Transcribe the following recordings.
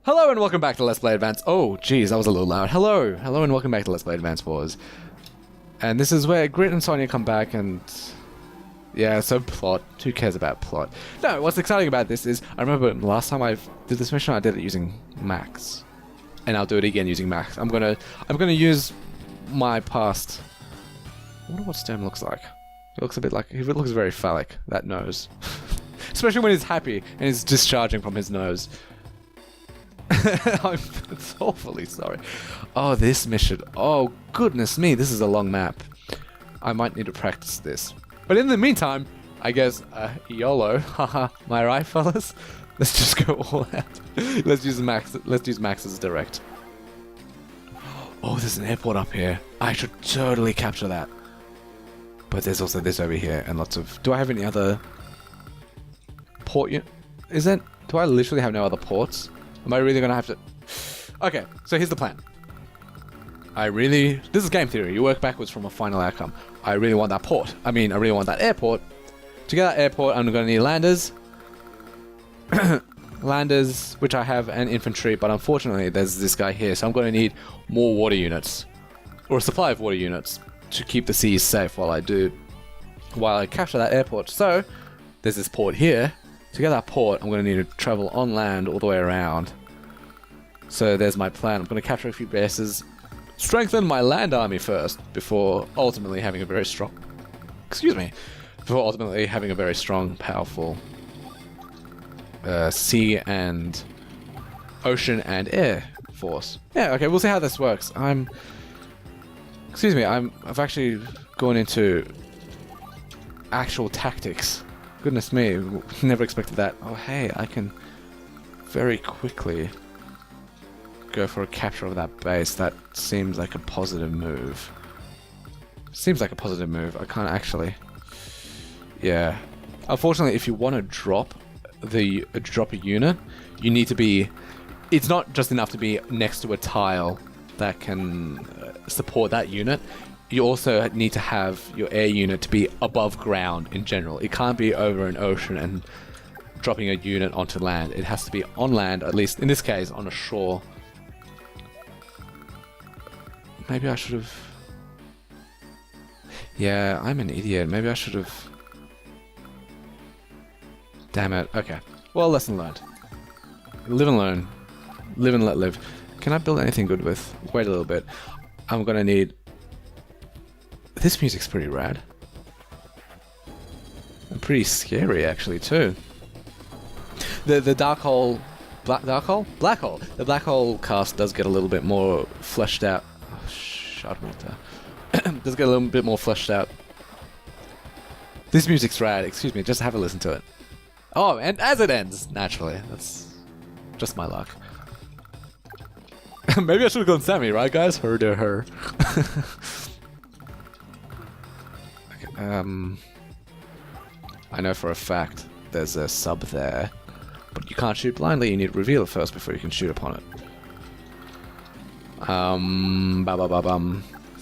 Hello and welcome back to Let's Play Advance. Oh, geez, that was a little loud. Hello and welcome back to Let's Play Advance Wars. And this is where Grit and Sonya come back and... yeah, so plot. Who cares about plot? No, what's exciting about this is, I remember last time I did this mission, I did it using Max. And I'll do it again using Max. I'm gonna use my past... I wonder what Sturm looks like. It looks a bit like... it looks very phallic, that nose. Especially when he's happy and he's discharging from his nose. I'm awfully sorry. Oh, this mission. Oh, goodness me. This is a long map. I might need to practice this. But in the meantime, I guess, YOLO. Haha. Am I right, fellas? Let's just go all out. Let's use Max. Let's use Max as direct. Oh, there's an airport up here. I should totally capture that. But there's also this over here and lots of... do I have any other... port... is it? Do I literally have no other ports? Am I really gonna have to... okay, so here's the plan. This is game theory. You work backwards from a final outcome. I really want that port. I really want that airport. To get that airport, I'm gonna need landers. Landers, which I have, and infantry, but unfortunately there's this guy here, so I'm gonna need more water units. Or a supply of water units to keep the seas safe while I capture that airport. So, there's this port here. To get that port, I'm going to need to travel on land all the way around. So there's my plan. I'm going to capture a few bases, strengthen my land army first, before ultimately having a very strong... powerful sea and ocean and air force. Yeah, okay, we'll see how this works. I've actually gone into actual tactics. Goodness me, never expected that. Oh hey, I can very quickly go for a capture of that base. That seems like a positive move. I can't actually... yeah. Unfortunately, if you want to drop a unit, you need to be... it's not just enough to be next to a tile that can support that unit. You also need to have your air unit to be above ground in general. It can't be over an ocean and dropping a unit onto land. It has to be on land, at least in this case, on a shore. Maybe I should have... yeah, I'm an idiot. Maybe I should have... damn it. Okay. Well, lesson learned. Live and learn. Live and let live. Can I build anything good with? Wait a little bit. I'm gonna need... this music's pretty rad. And pretty scary, actually, too. The Black Hole? The Black Hole cast does get a little bit more fleshed out. Oh, Shadwater. Does get a little bit more fleshed out. This music's rad. Excuse me, just have a listen to it. Oh, and as it ends, naturally. That's just my luck. Maybe I should have gone Sammy, right, guys? Her to her. I know for a fact there's a sub there, but you can't shoot blindly. You need to reveal it first before you can shoot upon it.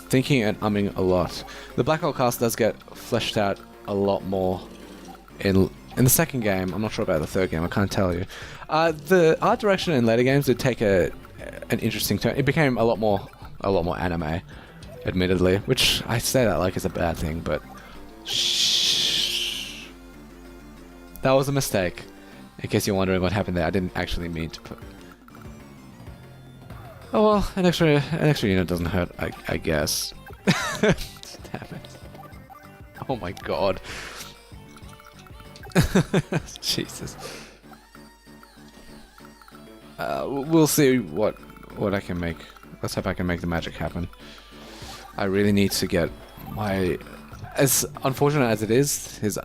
Thinking and umming a lot. The Black Hole cast does get fleshed out a lot more in the second game. I'm not sure about the third game. I can't tell you. The art direction in later games did take an interesting turn. It became a lot more anime, admittedly, which I say that like is a bad thing, but. Shh. That was a mistake. In case you're wondering what happened there, I didn't actually mean to put... oh well, an extra unit doesn't hurt, I guess. Damn it. Oh my god. Jesus. We'll see what I can make. Let's hope I can make the magic happen. I really need to get my... as unfortunate as it is, his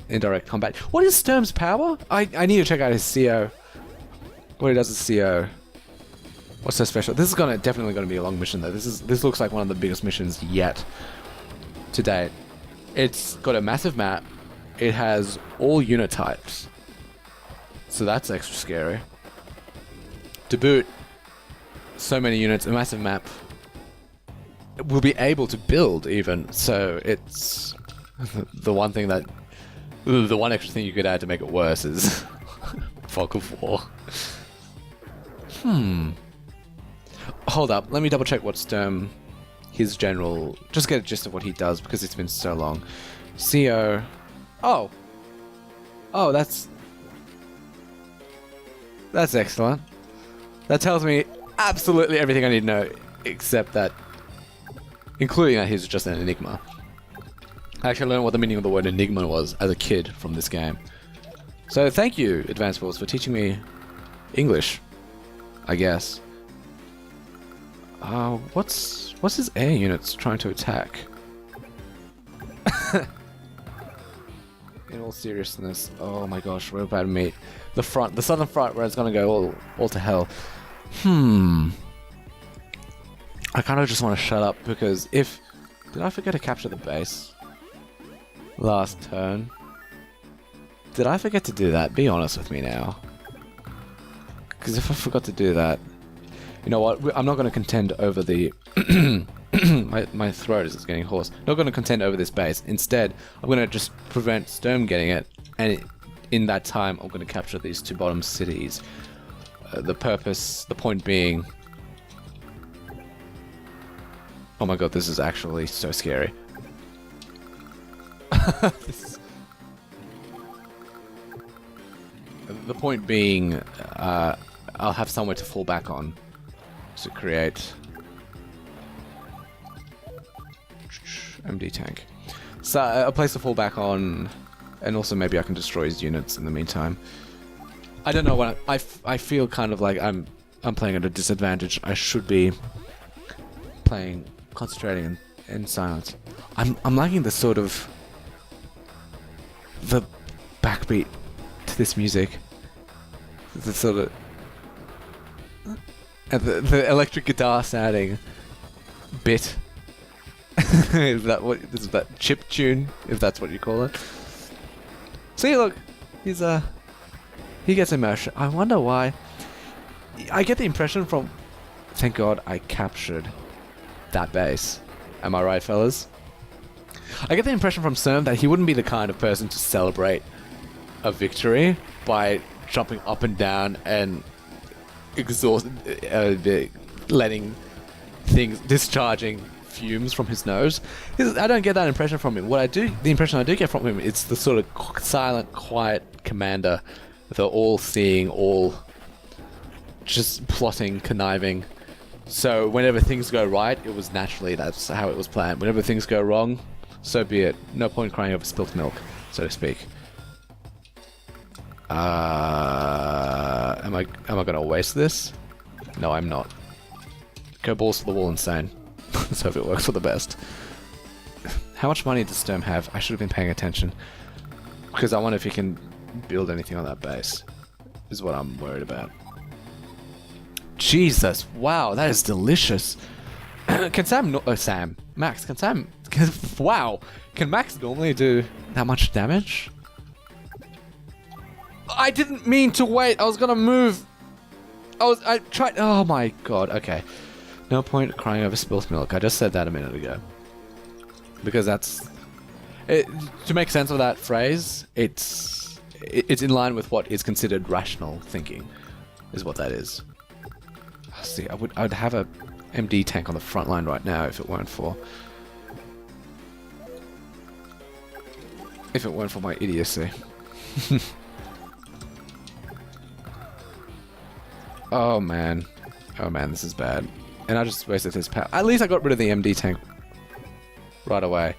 indirect combat. What is Sturm's power? I need to check out his CO. What he does is CO. What's so special? This is definitely gonna be a long mission though. This looks like one of the biggest missions yet to date. It's got a massive map. It has all unit types. So that's extra scary. To boot, so many units, a massive map. Will be able to build even, so it's the one extra thing you could add to make it worse is fog of war. Hold up, let me double check what Sturm, his general, just get a gist of what he does because it's been so long. CO. Oh, that's excellent. That tells me absolutely everything I need to know, except that, including that he's just an enigma. I actually learned what the meaning of the word enigma was as a kid from this game. So thank you, Advanced Wars, for teaching me English, I guess. What's his air units trying to attack? In all seriousness, oh my gosh, we're about to meet the southern front, where it's gonna go all to hell. I kind of just want to shut up because did I forget to capture the base last turn? Did I forget to do that? Be honest with me now. Because if I forgot to do that, you know what? I'm not going to contend over the... my throat is getting hoarse. Not going to contend over this base. Instead, I'm going to just prevent Sturm getting it. And in that time, I'm going to capture these two bottom cities. The point being... Oh my god, this is actually so scary. The point being, I'll have somewhere to fall back on to create MD tank. So a place to fall back on, and also maybe I can destroy his units in the meantime. I don't know what I feel kind of like I'm playing at a disadvantage. I should be concentrating in silence. I'm liking the sort of the backbeat to this music. The sort of the electric guitar sounding bit. Is that chip tune, if that's what you call it? See, look, he gets emotion. I wonder why. I get the impression from, thank God I captured that base. Am I right, fellas? I get the impression from Sturm that he wouldn't be the kind of person to celebrate a victory by jumping up and down and letting things discharging fumes from his nose. I don't get that impression from him. The impression I do get from him, it's the sort of silent, quiet commander, the all-seeing, all just plotting, conniving. So whenever things go right, that's how it was planned. Whenever things go wrong, so be it. No point crying over spilt milk, so to speak. Am I gonna waste this? No, I'm not. Go balls to the wall, insane. Let's hope it works for the best. How much money does Sturm have? I should have been paying attention. Because I wonder if he can build anything on that base. Is what I'm worried about. Jesus, wow, that is delicious. Can Max, wow, can Max normally do that much damage? I didn't mean to wait, I was gonna move. I tried, oh my god, okay. No point crying over spilt milk, I just said that a minute ago. Because that's... to make sense of that phrase, it's in line with what is considered rational thinking, is what that is. See, I'd have a MD tank on the front line right now if it weren't for my idiocy. Oh man, this is bad. And I just wasted his power. At least I got rid of the MD tank right away.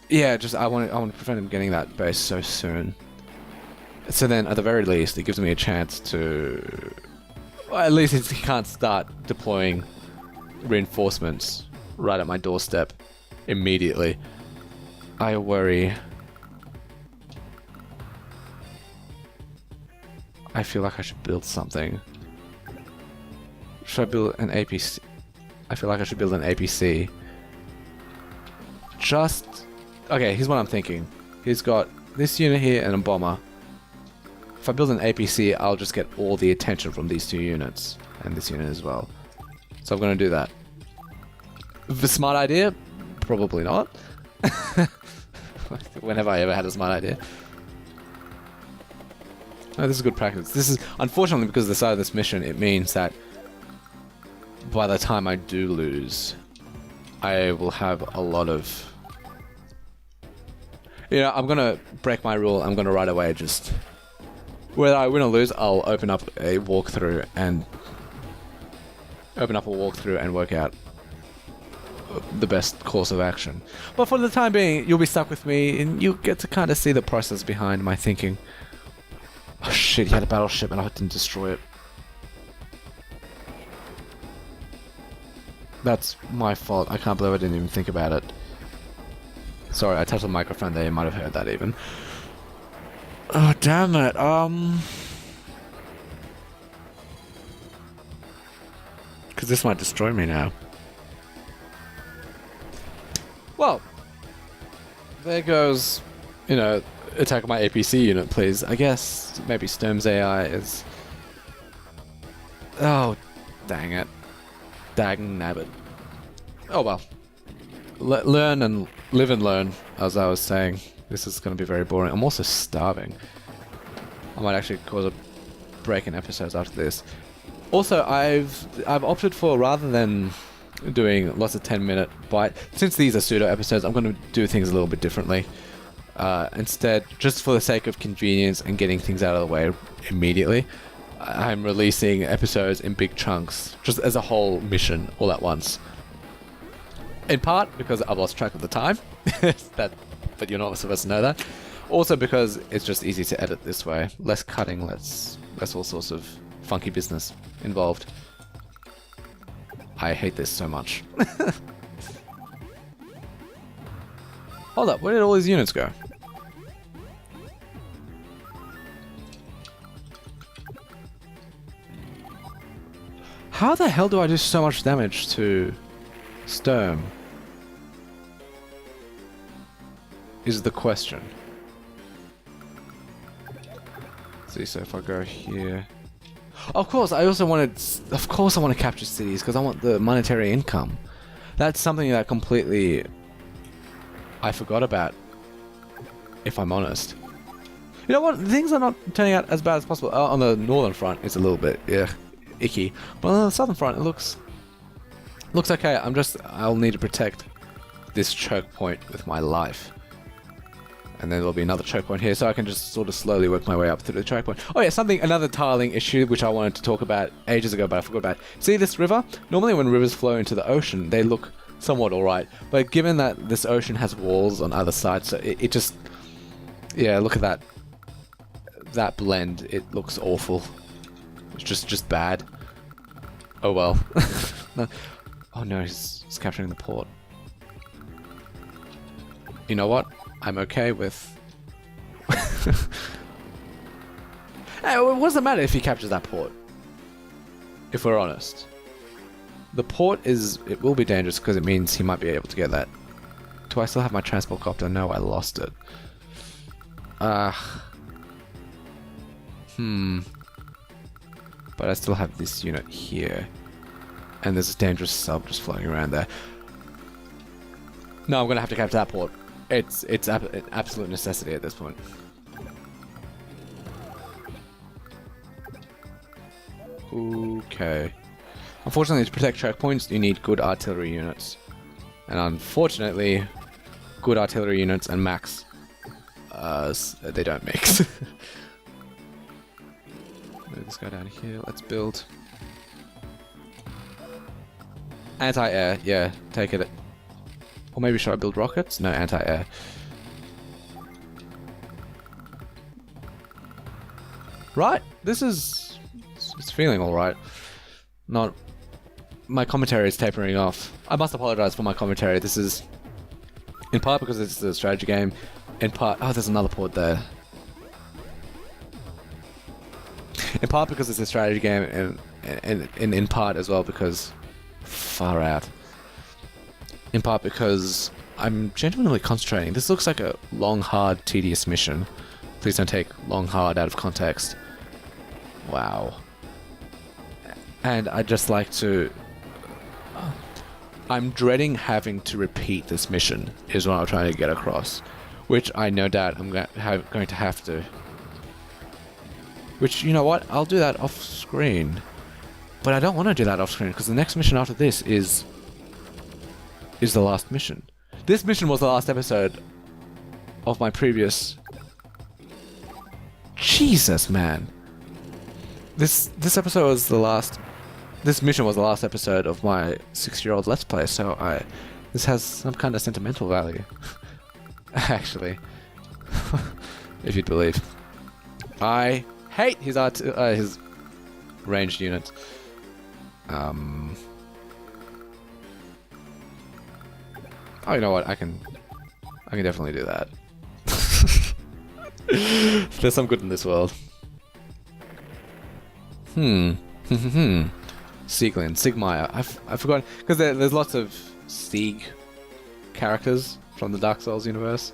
Yeah, I want to prevent him getting that base so soon. So then, at the very least, it gives me a chance to... Well, at least he can't start deploying reinforcements right at my doorstep immediately. I worry... I feel like I should build something. Should I build an APC? I feel like I should build an APC. Okay, here's what I'm thinking. He's got this unit here and a bomber. If I build an APC, I'll just get all the attention from these two units. And this unit as well. So I'm going to do that. The smart idea? Probably not. When have I ever had a smart idea? Oh, this is good practice. This is, unfortunately, because of the side of this mission, it means that by the time I do lose, I will have a lot of... You know, I'm gonna break my rule. I'm gonna right away just... Whether I win or lose, I'll open up a walkthrough and... work out the best course of action. But for the time being, you'll be stuck with me, and you'll get to kind of see the process behind my thinking. Oh shit, he had a battleship and I didn't destroy it. That's my fault. I can't believe I didn't even think about it. Sorry, I touched the microphone there. You might have heard that even. Oh, damn it. Because this might destroy me now. Well, there goes, you know, attack my APC unit, please. I guess maybe Sturm's AI is... Oh, dang it. Dang nabbit. Oh well. Learn and live and learn, as I was saying. This is going to be very boring. I'm also starving. I might actually cause a break in episodes after this. Also, I've opted for, rather than doing lots of 10-minute bite, since these are pseudo episodes, I'm going to do things a little bit differently. Instead, just for the sake of convenience and getting things out of the way immediately, I'm releasing episodes in big chunks, just as a whole mission all at once. In part because I've lost track of the time, but you're not supposed to know that. Also because it's just easy to edit this way. Less cutting, less all sorts of funky business involved. I hate this so much. Hold up, where did all these units go? How the hell do I do so much damage to Sturm? Is the question. See, so if I go here... Of course, I also wanted... Of course I want to capture cities, because I want the monetary income. That's something that completely... I forgot about, if I'm honest. You know what? Things are not turning out as bad as possible. On the northern front, it's a little bit, icky. But on the southern front, it looks okay. I'll need to protect this choke point with my life. And then there'll be another choke point here, so I can just sort of slowly work my way up through the choke point. Oh yeah, another tiling issue which I wanted to talk about ages ago, but I forgot about. See this river? Normally when rivers flow into the ocean, they look somewhat alright. But given that this ocean has walls on either side, so it just... Yeah, look at that. That blend, it looks awful. It's just bad. Oh well. No. Oh no, he's capturing the port. You know what? I'm okay with... Hey, what does it matter if he captures that port? If we're honest. The port it will be dangerous because it means he might be able to get that. Do I still have my transport copter? No, I lost it. But I still have this unit here. And there's a dangerous sub just floating around there. No, I'm gonna have to capture that port. It's an absolute necessity at this point. Okay. Unfortunately, to protect choke points, you need good artillery units. And unfortunately, good artillery units and max, they don't mix. Move this guy down here. Let's build. Anti-air, yeah, take it. Or maybe should I build rockets? No, anti-air. Right, it's feeling alright. Not... My commentary is tapering off. I must apologize for my commentary. This is... In part because it's a strategy game. In part... Oh, there's another port there. In part because it's a strategy game, and in part as well because... Far out. In part because I'm genuinely concentrating. This looks like a long, hard, tedious mission. Please don't take long, hard out of context. Wow. And I'd just like to... I'm dreading having to repeat this mission, is what I'm trying to get across. Which I no doubt I'm going to have to. Which, you know what? I'll do that off screen. But I don't want to do that off screen because the next mission after this is the last mission. This mission was the last episode of my previous... Jesus, man. This episode was the last... This mission was the last episode of my 6-year-old Let's Play, so this has some kind of sentimental value. Actually. If you'd believe. I hate his ranged units. Oh, you know what? I can definitely do that. There's some good in this world. Sieglin, Sigmire. I've forgotten because there's lots of Sieg characters from the Dark Souls universe.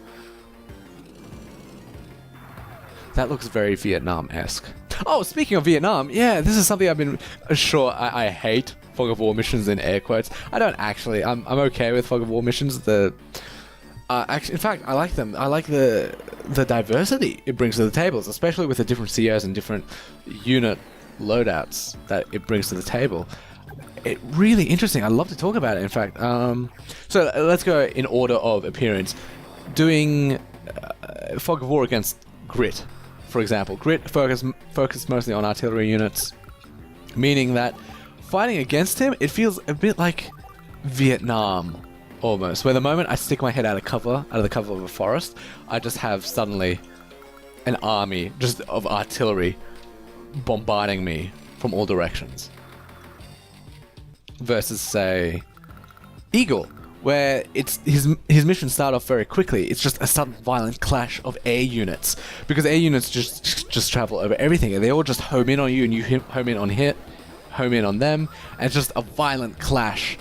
That looks very Vietnam-esque. Oh, speaking of Vietnam, yeah, this is something I've been sure I hate fog of war missions in air quotes. I don't actually. I'm okay with fog of war missions. Actually, in fact, I like them. I like the diversity it brings to the tables, especially with the different COs and different unit loadouts that it brings to the table. It really interesting. I'd love to talk about it. In fact, so let's go in order of appearance. Doing fog of war against Grit. For example, Grit focus mostly on artillery units, meaning that fighting against him, it feels a bit like Vietnam, almost. Where the moment I stick my head out of the cover of a forest, I just have suddenly an army just of artillery bombarding me from all directions. Versus, say, Eagle, where it's his missions start off very quickly. It's just a sudden violent clash of air units, because air units just travel over everything, and they all just home in on you, and you home in on them, and it's just a violent clash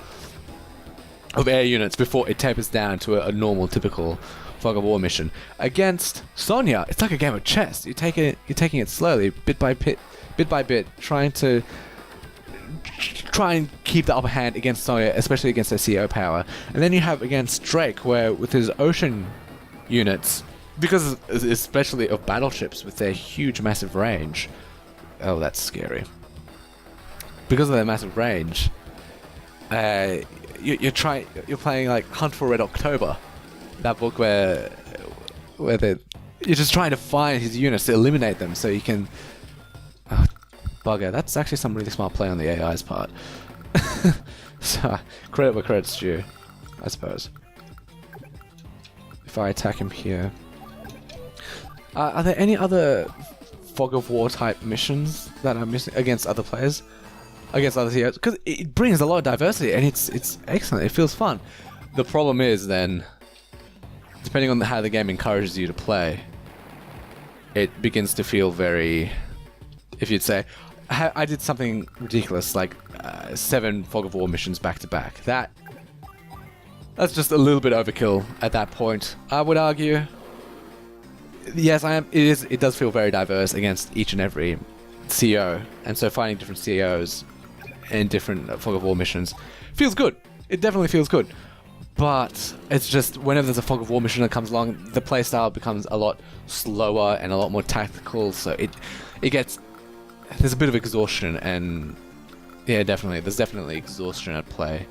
of air units before it tapers down to a normal, typical fog of war mission. Against Sonya, it's like a game of chess. You're taking it slowly, bit by bit, trying and keep the upper hand against Sonya, especially against their CO power. And then you have against Drake, where with his ocean units, because especially of battleships with their huge, massive range. Oh, that's scary. Because of their massive range, you're playing like Hunt for Red October, that book where you're just trying to find his units to eliminate them so you can. Oh, bugger! That's actually some really smart play on the AI's part. So credit where credit's due, I suppose. If I attack him here, are there any other fog of war type missions that I'm missing against other players? Against other CEOs, because it brings a lot of diversity and it's excellent. It feels fun. The problem is then, depending on how the game encourages you to play, it begins to feel very. If you'd say, I did something ridiculous like 7 fog of war missions back to back. That's just a little bit overkill at that point, I would argue. Yes, I am. It does feel very diverse against each and every CO, and so finding different COs in different fog of war missions feels good. It definitely feels good, but it's just whenever there's a fog of war mission that comes along, the playstyle becomes a lot slower and a lot more tactical. So it gets, there's a bit of exhaustion, and yeah, there's definitely exhaustion at play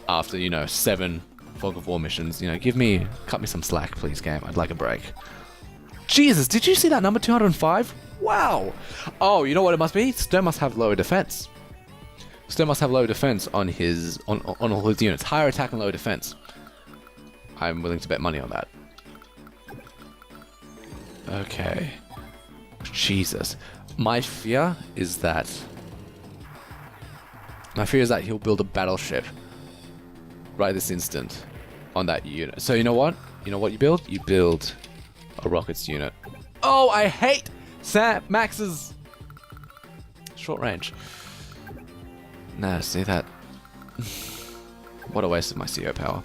after 7 fog of war missions. Cut me some slack, please, game. I'd like a break. Jesus, did you see that number 205? Wow. Oh, you know what it must be? Stern must have lower defense. Stern must have low defense on all his units. Higher attack and low defense. I'm willing to bet money on that. Okay. Jesus. My fear is that he'll build a battleship right this instant on that unit. So you know what? You know what you build? You build a rockets unit. Oh, I hate Max's short range. Nah, see that? What a waste of my CO power.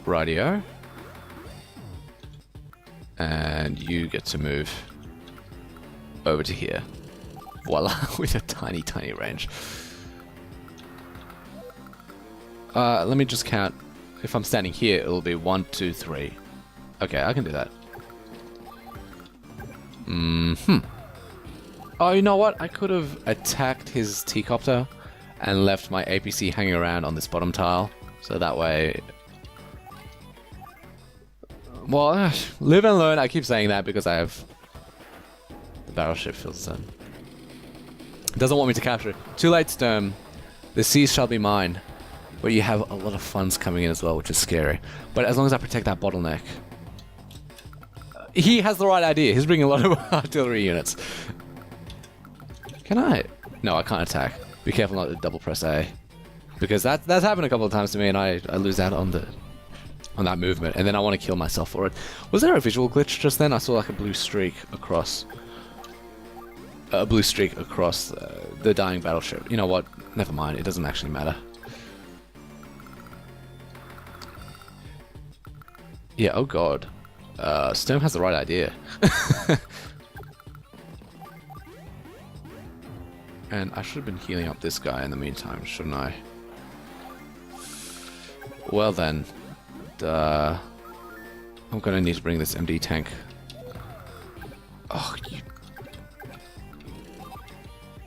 Radio. And you get to move over to here. Voila, with a tiny, tiny range. Let me just count. If I'm standing here, it'll be 1, 2, 3. Okay, I can do that. Oh, you know what? I could have attacked his T-copter and left my APC hanging around on this bottom tile. So that way... Well, live and learn. I keep saying that because I have... The battleship feels done. It doesn't want me to capture it. Too late, Sturm. The seas shall be mine. But you have a lot of funds coming in as well, which is scary. But as long as I protect that bottleneck... He has the right idea. He's bringing a lot of artillery units. Can I? No, I can't attack. Be careful not to double press A. Because that's happened a couple of times to me and I lose out on that movement. And then I want to kill myself for it. Was there a visual glitch just then? I saw like a blue streak across... the dying battleship. You know what? Never mind. It doesn't actually matter. Yeah, oh god. Sturm has the right idea. And I should have been healing up this guy in the meantime, shouldn't I? Well then. I'm gonna need to bring this MD tank. Oh,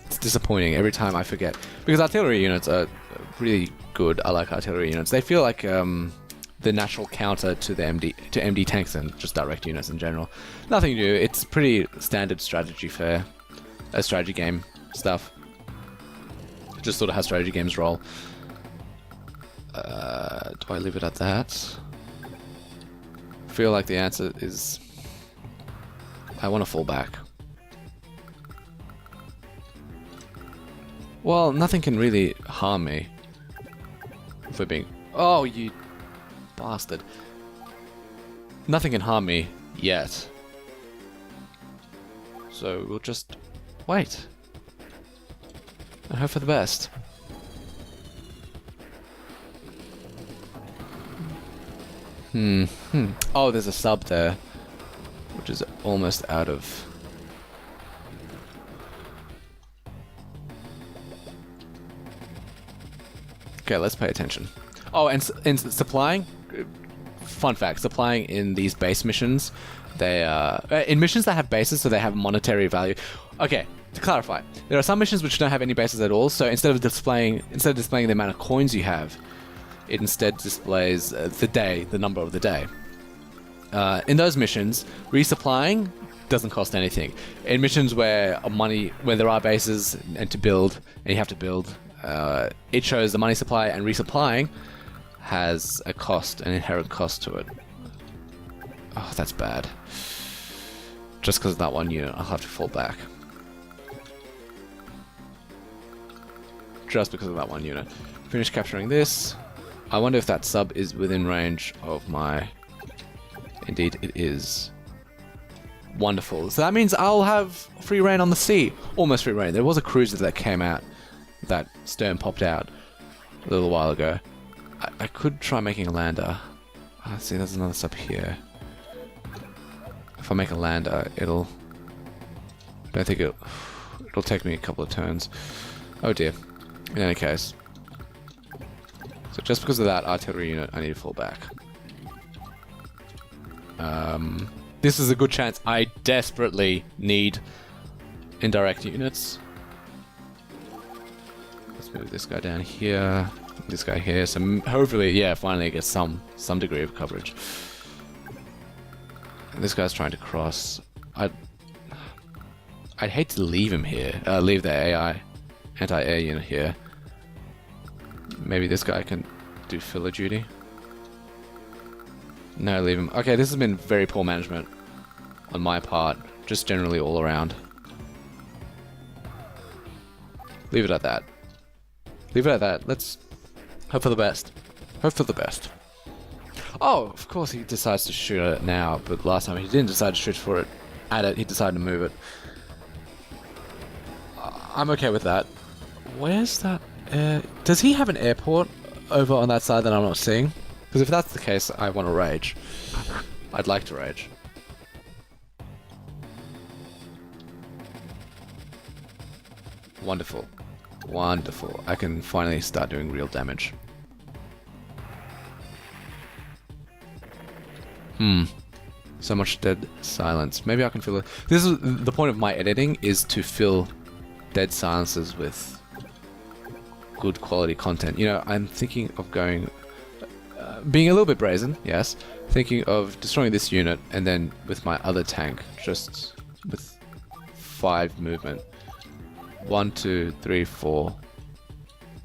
it's disappointing every time I forget. Because artillery units are really good. I like artillery units. They feel like the natural counter to the MD tanks and just direct units in general. Nothing new. It's pretty standard strategy fare. Strategy game stuff. Just sort of how strategy games roll. Do I leave it at that? I feel like the answer is... I want to fall back. Well, nothing can really harm me. For being... Oh, you... bastard. Nothing can harm me yet. So we'll just wait. And hope for the best. Oh, there's a sub there. Which is almost out of... Okay, let's pay attention. Oh, and supplying... Fun fact, supplying in these base missions, they in missions that have bases, so they have monetary value. Okay, to clarify, there are some missions which don't have any bases at all, so instead of displaying the amount of coins you have, it instead displays the number of the day. In those missions, resupplying doesn't cost anything. In missions where there are bases and you have to build, it shows the money supply, and resupplying has a cost, an inherent cost to it. Oh, that's bad. Just because of that one unit, I'll have to fall back. Just because of that one unit. Finish capturing this. I wonder if that sub is within range of my... Indeed, it is. Wonderful. So that means I'll have free reign on the sea. Almost free reign. There was a cruiser that came out, that Sturm popped out a little while ago. I could try making a lander. See, there's another sub here. If I make a lander, it'll... I don't think it'll take me a couple of turns. Oh dear. In any case. So just because of that artillery unit, I need to fall back. This is a good chance. I desperately need indirect units. Let's move this guy down here. This guy here. So hopefully, yeah, finally it gets some degree of coverage. And this guy's trying to cross. I'd hate to leave him here. Leave the AI anti-air unit here. Maybe this guy can do filler duty. No, leave him. Okay, this has been very poor management on my part, just generally all around. Leave it at that. Leave it at that. Let's hope for the best. Hope for the best. Oh, of course he decides to shoot at it now, but last time he didn't decide to shoot for it at it, he decided to move it. I'm okay with that. Where's that air? Does he have an airport over on that side that I'm not seeing? Because if that's the case, I want to rage. I'd like to rage. Wonderful. Wonderful. I can finally start doing real damage. So much dead silence. Maybe I can fill it. This is the point of my editing, is to fill dead silences with good quality content. You know, I'm thinking of going, being a little bit brazen, yes. Thinking of destroying this unit and then with my other tank, just with 5 movement. 1, 2, 3, 4.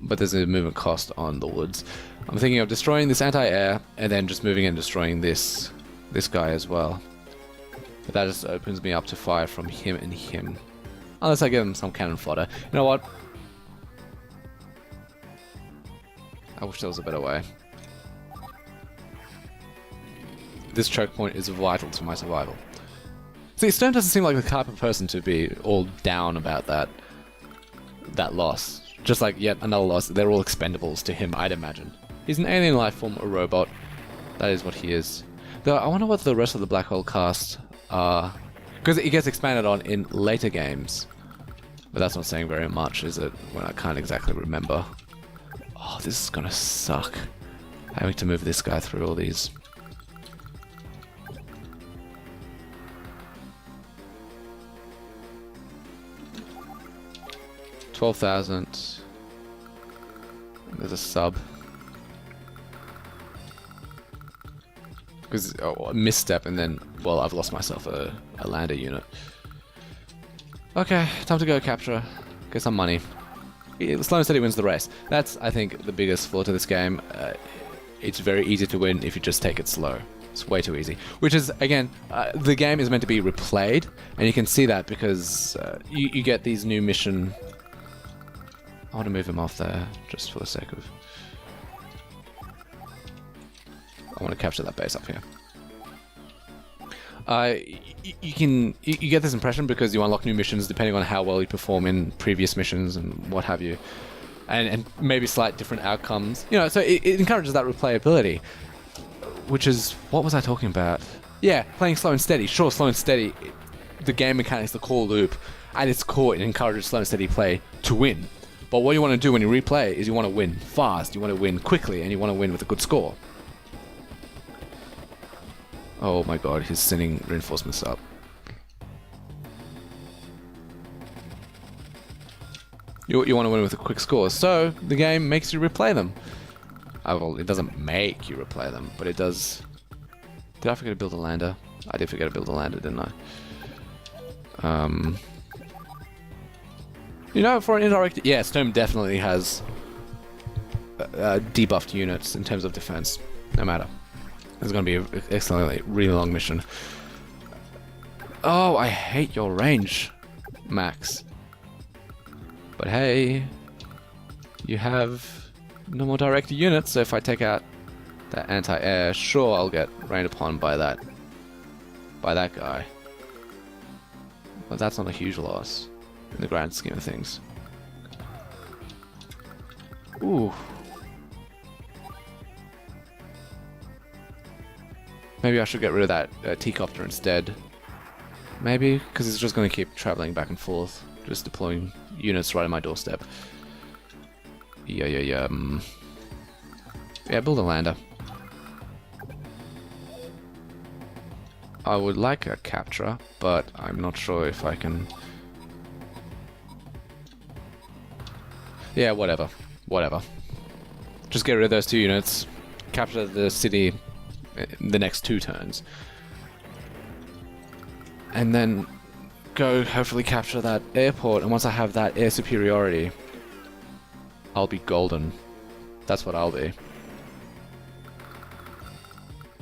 But there's a movement cost on the woods. I'm thinking of destroying this anti-air and then just moving and destroying this guy as well. But that just opens me up to fire from him and him. Unless I give him some cannon fodder. You know what? I wish there was a better way. This choke point is vital to my survival. See, Stone doesn't seem like the type of person to be all down about that loss. Just like yet another loss, they're all expendables to him, I'd imagine. He's an alien life form, a robot. That is what he is. Though I wonder what the rest of the Black Hole cast are. Because it gets expanded on in later games. But that's not saying very much, is it? When I can't exactly remember. Oh, this is gonna suck. Having to move this guy through all these. $12,000. There's a sub. Because a misstep and then, well, I've lost myself a lander unit. Okay, time to go capture. Get some money. Slow and steady wins the race. That's, I think, the biggest flaw to this game. It's very easy to win if you just take it slow. It's way too easy. Which is, again, the game is meant to be replayed, and you can see that because you get these new mission. I want to move him off there, just for the sake of... I want to capture that base up here. You get this impression because you unlock new missions depending on how well you perform in previous missions and what have you. And maybe slight different outcomes. You know, so it encourages that replayability. Which is... What was I talking about? Yeah, playing slow and steady. Sure, slow and steady. The game mechanics, the core loop, at its core, it encourages slow and steady play to win. But what you want to do when you replay is you want to win fast, you want to win quickly, and you want to win with a good score. Oh my god, he's sending reinforcements up. You want to win with a quick score, so the game makes you replay them. Well, it doesn't make you replay them, but it does... Did I forget to build a lander? I did forget to build a lander, didn't I? You know, for an indirect... Yeah, Stone definitely has debuffed units in terms of defense. No matter. It's going to be an excellently really long mission. Oh, I hate your range, Max. But hey, you have no more direct units, so if I take out that anti-air, sure, I'll get rained upon by that guy. But that's not a huge loss in the grand scheme of things. Ooh. Maybe I should get rid of that T-copter instead. Maybe, because it's just going to keep traveling back and forth, just deploying units right on my doorstep. Yeah, build a lander. I would like a capture, but I'm not sure if I can... Yeah, whatever. Just get rid of those 2 units, capture the city in the next 2 turns. And then go hopefully capture that airport, and once I have that air superiority, I'll be golden. That's what I'll be.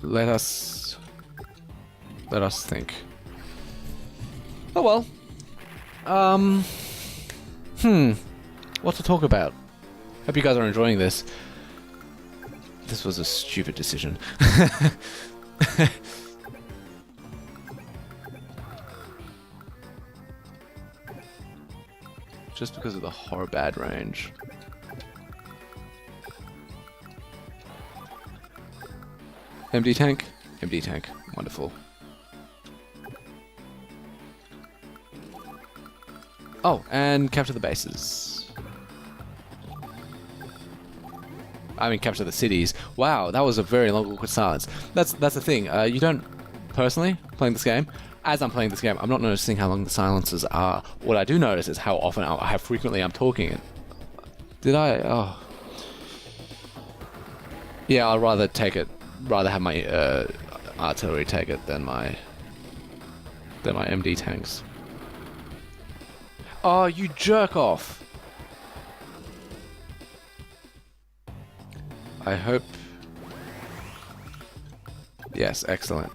Let us think. Oh well. What to talk about? Hope you guys are enjoying this. This was a stupid decision. Just because of the horror bad range. MD tank? MD tank. Wonderful. Oh, and capture the bases. I mean, capture the cities. Wow, that was a very long awkward silence. That's the thing. You don't personally, playing this game, as I'm playing this game, I'm not noticing how long the silences are. What I do notice is how often, how frequently I'm talking. Did I? Oh. Yeah, I'd rather take it, rather have my artillery take it than my MD tanks. Oh, you jerk off! I hope... Yes, excellent.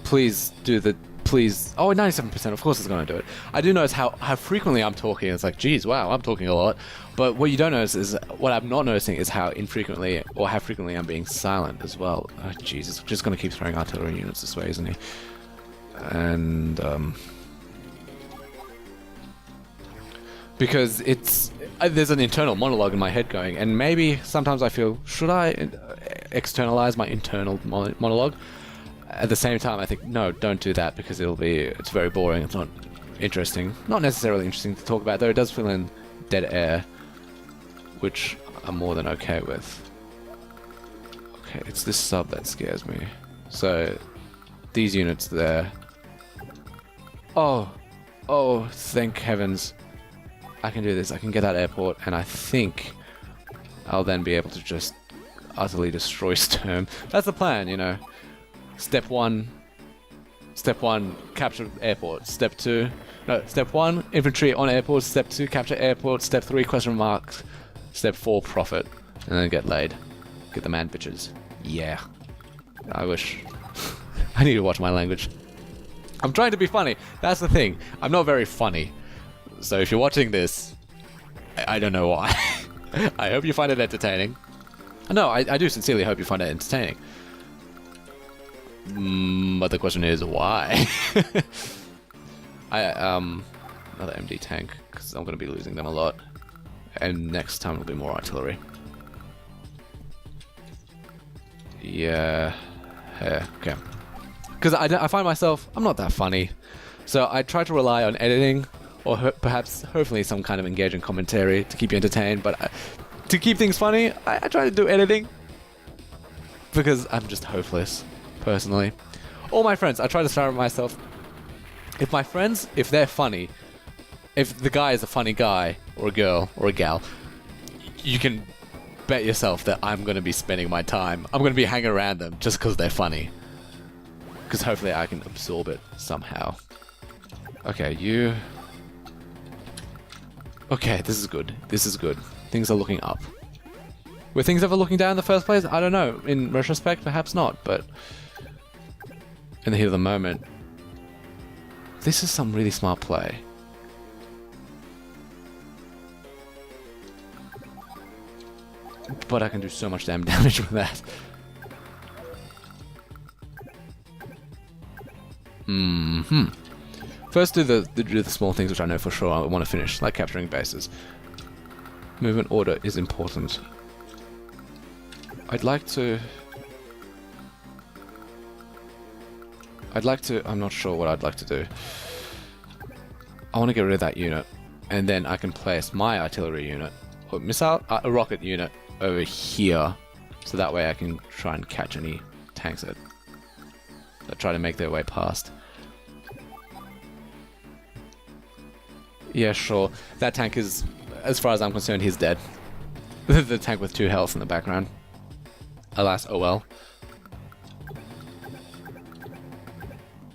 Please do the... Please... Oh, 97%, of course it's going to do it. I do notice how frequently I'm talking. It's like, geez, wow, I'm talking a lot. But what you don't notice is... What I'm not noticing is how infrequently, or how frequently I'm being silent as well. Oh, Jesus, just going to keep throwing artillery units this way, isn't he? And, because it's... There's an internal monologue in my head going, and maybe sometimes I feel, should I externalize my internal monologue? At the same time, I think, no, don't do that, because it's very boring, it's not interesting. Not necessarily interesting to talk about, though it does fill in dead air, which I'm more than okay with. Okay, it's this sub that scares me. So, these units there. Oh, thank heavens. I can do this. I can get that airport, and I think I'll then be able to just utterly destroy Sturm. That's the plan, you know. Step one, capture airport. Step 1, infantry on airport. Step 2, capture airport. Step 3, question marks. Step 4, profit. And then get laid. Get the man bitches. Yeah. I wish. I need to watch my language. I'm trying to be funny. That's the thing. I'm not very funny. So if you're watching this, I don't know why. I hope you find it entertaining. No, I do sincerely hope you find it entertaining. But the question is, why? Another MD tank, because I'm going to be losing them a lot. And next time it'll be more artillery. Yeah. Okay. Because I find myself, I'm not that funny. So I try to rely on editing, or perhaps, hopefully, some kind of engaging commentary to keep you entertained. But to keep things funny, I try to do editing. Because I'm just hopeless, personally. All my friends, I try to start with myself. If my friends, if they're funny, if the guy is a funny guy, or a girl, or a gal, you can bet yourself that I'm going to be spending my time, I'm going to be hanging around them just because they're funny. Because hopefully I can absorb it somehow. Okay, you... Okay, this is good. This is good. Things are looking up. Were things ever looking down in the first place? I don't know. In retrospect, perhaps not, but... in the heat of the moment... This is some really smart play. But I can do so much damn damage with that. First, do the small things which I know for sure I want to finish, like capturing bases. Movement order is important. I'd like to... I'm not sure what I'd like to do. I want to get rid of that unit, and then I can place my artillery unit, or a rocket unit, over here, so that way I can try and catch any tanks that try to make their way past. Yeah, sure. That tank is, as far as I'm concerned, he's dead. The tank with 2 health in the background. Alas, oh well.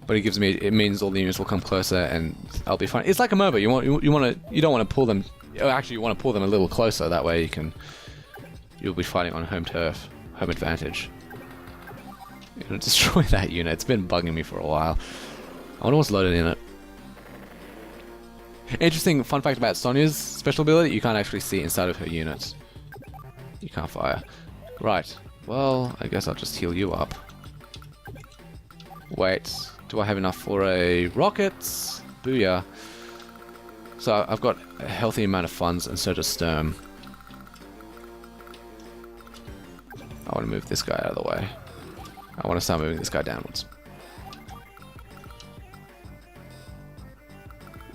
But it means all the units will come closer and I'll be fine. It's like a MOBA. You don't want to pull them. Actually, you want to pull them a little closer. That way you'll be fighting on home turf, home advantage. You're gonna destroy that unit. It's been bugging me for a while. I wonder what's loaded in it. Interesting fun fact about Sonya's special ability: you can't actually see inside of her units. You can't fire. Right. Well, I guess I'll just heal you up. Wait. Do I have enough for a rocket? Booyah. So I've got a healthy amount of funds, and so does Sturm. I want to move this guy out of the way. I want to start moving this guy downwards.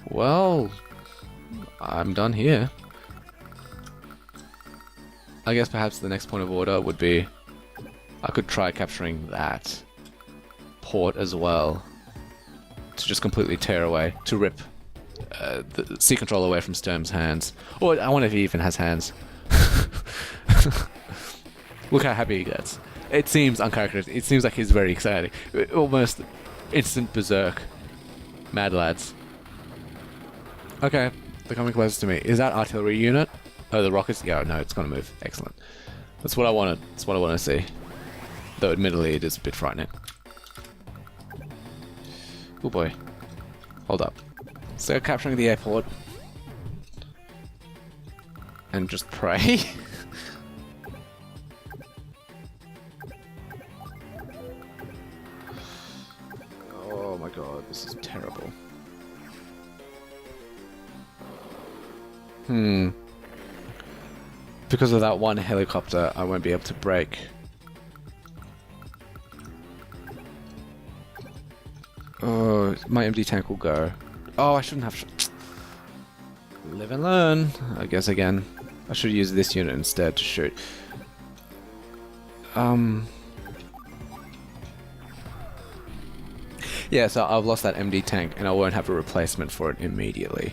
Well, I'm done here. I guess perhaps the next point of order would be I could try capturing that. port as well to just completely tear away, to rip the sea control away from Sturm's hands. Or I wonder if he even has hands. Look how happy he gets. It seems uncharacteristic. It seems like he's very excited. Almost instant berserk. Mad lads. Okay, they're coming closer to me. Is that artillery unit? Oh, the rockets? Yeah, no, it's gonna move. Excellent. That's what I wanted. That's what I want to see. Though admittedly, it is a bit frightening. Oh boy. Hold up. So capturing the airport. And just pray. Oh my god, this is terrible. Because of that one helicopter, I won't be able to break. Oh, my MD tank will go. Oh, I shouldn't have... Live and learn, I guess again. I should use this unit instead to shoot. Yeah, so I've lost that MD tank and I won't have a replacement for it immediately.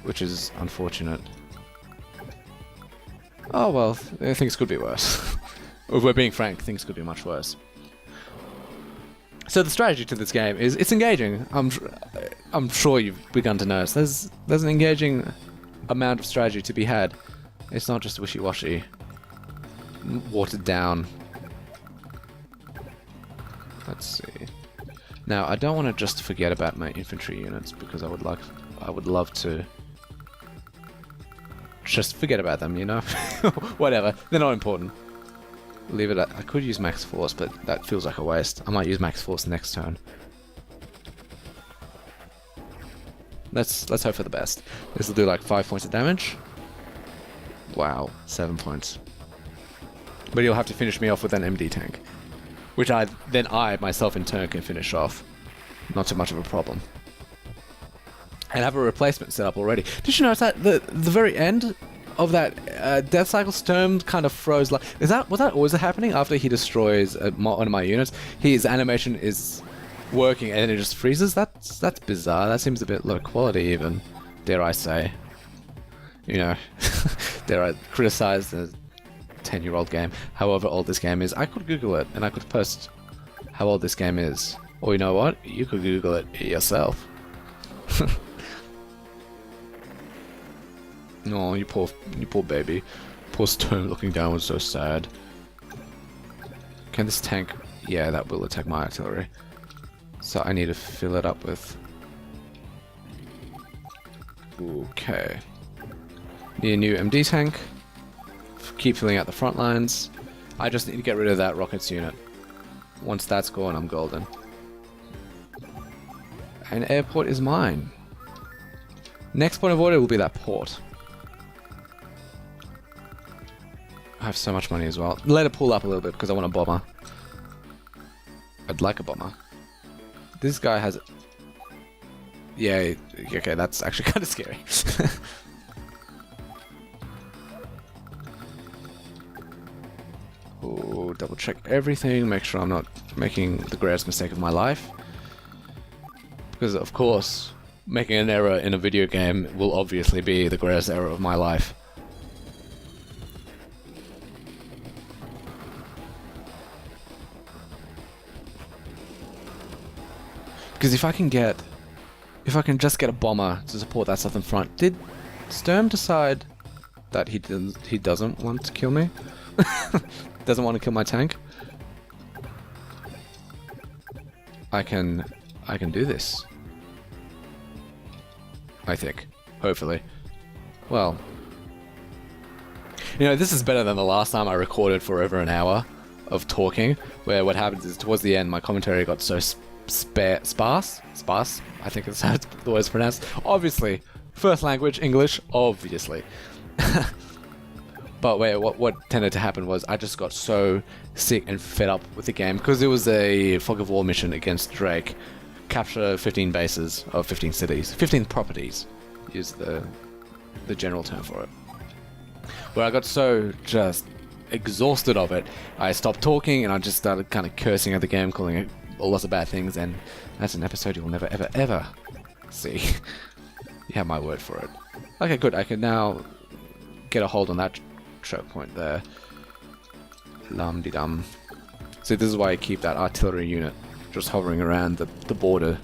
Which is unfortunate. Oh well, things could be worse. If we're being frank, things could be much worse. So the strategy to this game is it's engaging. I'm sure you've begun to notice. There's an engaging amount of strategy to be had. It's not just wishy-washy, watered down. Let's see. Now I don't want to just forget about my infantry units because I would love to just forget about them, you know? Whatever, they're not important. Leave it at... I could use max force, but that feels like a waste. I might use max force next turn. Let's hope for the best. This will do like 5 points of damage. Wow, 7 points. But you'll have to finish me off with an MD tank. Which I myself in turn can finish off. Not too much of a problem. And have a replacement set up already. Did you notice that the very end of that death cycle, Sturm kind of froze? Like, was that always happening after he destroys one of my units? His animation is working and then it just freezes. That's bizarre. That seems a bit low quality, even. Dare I say? You know, dare I criticize the 10-year-old game? However old this game is, I could Google it and I could post how old this game is. Or you know what? You could Google it yourself. No, you poor baby. Poor Stone looking down was so sad. Can this tank... Yeah, that will attack my artillery. So I need to fill it up with... Okay. Need a new MD tank. Keep filling out the front lines. I just need to get rid of that rockets unit. Once that's gone, I'm golden. And airport is mine. Next point of order will be that port. I have so much money as well. Let it pull up a little bit because I want a bomber. I'd like a bomber. This guy has... Yeah, okay, that's actually kind of scary. Oh, double check everything, make sure I'm not making the greatest mistake of my life. Because, of course, making an error in a video game will obviously be the greatest error of my life. Because if I can just get a bomber to support that southern front. Did Sturm decide that he doesn't want to kill me? Doesn't want to kill my tank? I can do this. I think. Hopefully. Well. You know, this is better than the last time I recorded for over an hour of talking, where what happens is towards the end my commentary got so sparse, I think that's how the word's pronounced. Obviously, first language, English, obviously. But wait, what tended to happen was I just got so sick and fed up with the game because it was a fog of war mission against Drake. Capture 15 bases of 15 cities, 15 properties, is the general term for it. Where I got so just exhausted of it, I stopped talking and I just started kind of cursing at the game, calling it lots of bad things, and that's an episode you'll never ever ever see. You have my word for it. Okay, good. I can now get a hold on that choke point there. Lum-de-dum. See, this is why I keep that artillery unit just hovering around the border.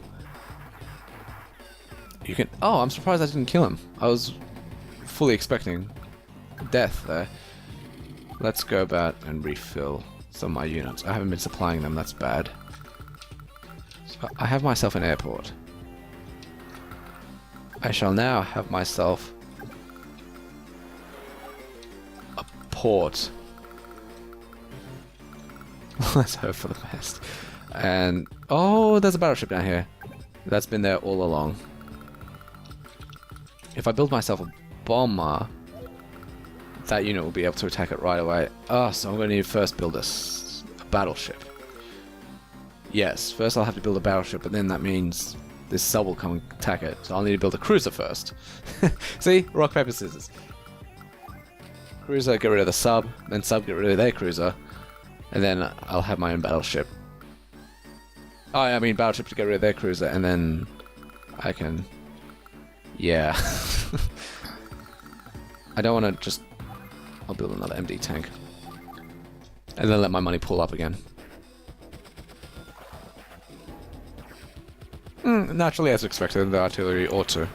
You can... Oh, I'm surprised I didn't kill him. I was fully expecting death there. Let's go about and refill some of my units. I haven't been supplying them, that's bad. So I have myself an airport. I shall now have myself a port. Let's hope for the best. And... Oh, there's a battleship down here. That's been there all along. If I build myself a bomber, that unit will be able to attack it right away. Oh, so I'm going to need to first build a battleship. Yes, first I'll have to build a battleship, but then that means this sub will come and attack it. So I'll need to build a cruiser first. See? Rock, paper, scissors. Cruiser, get rid of the sub. Then sub, get rid of their cruiser. And then I'll have my own battleship. Oh, I mean battleship to get rid of their cruiser, and then I can... Yeah. I don't want to just... I'll build another MD tank. And then let my money pull up again. Naturally, as expected, the artillery ought to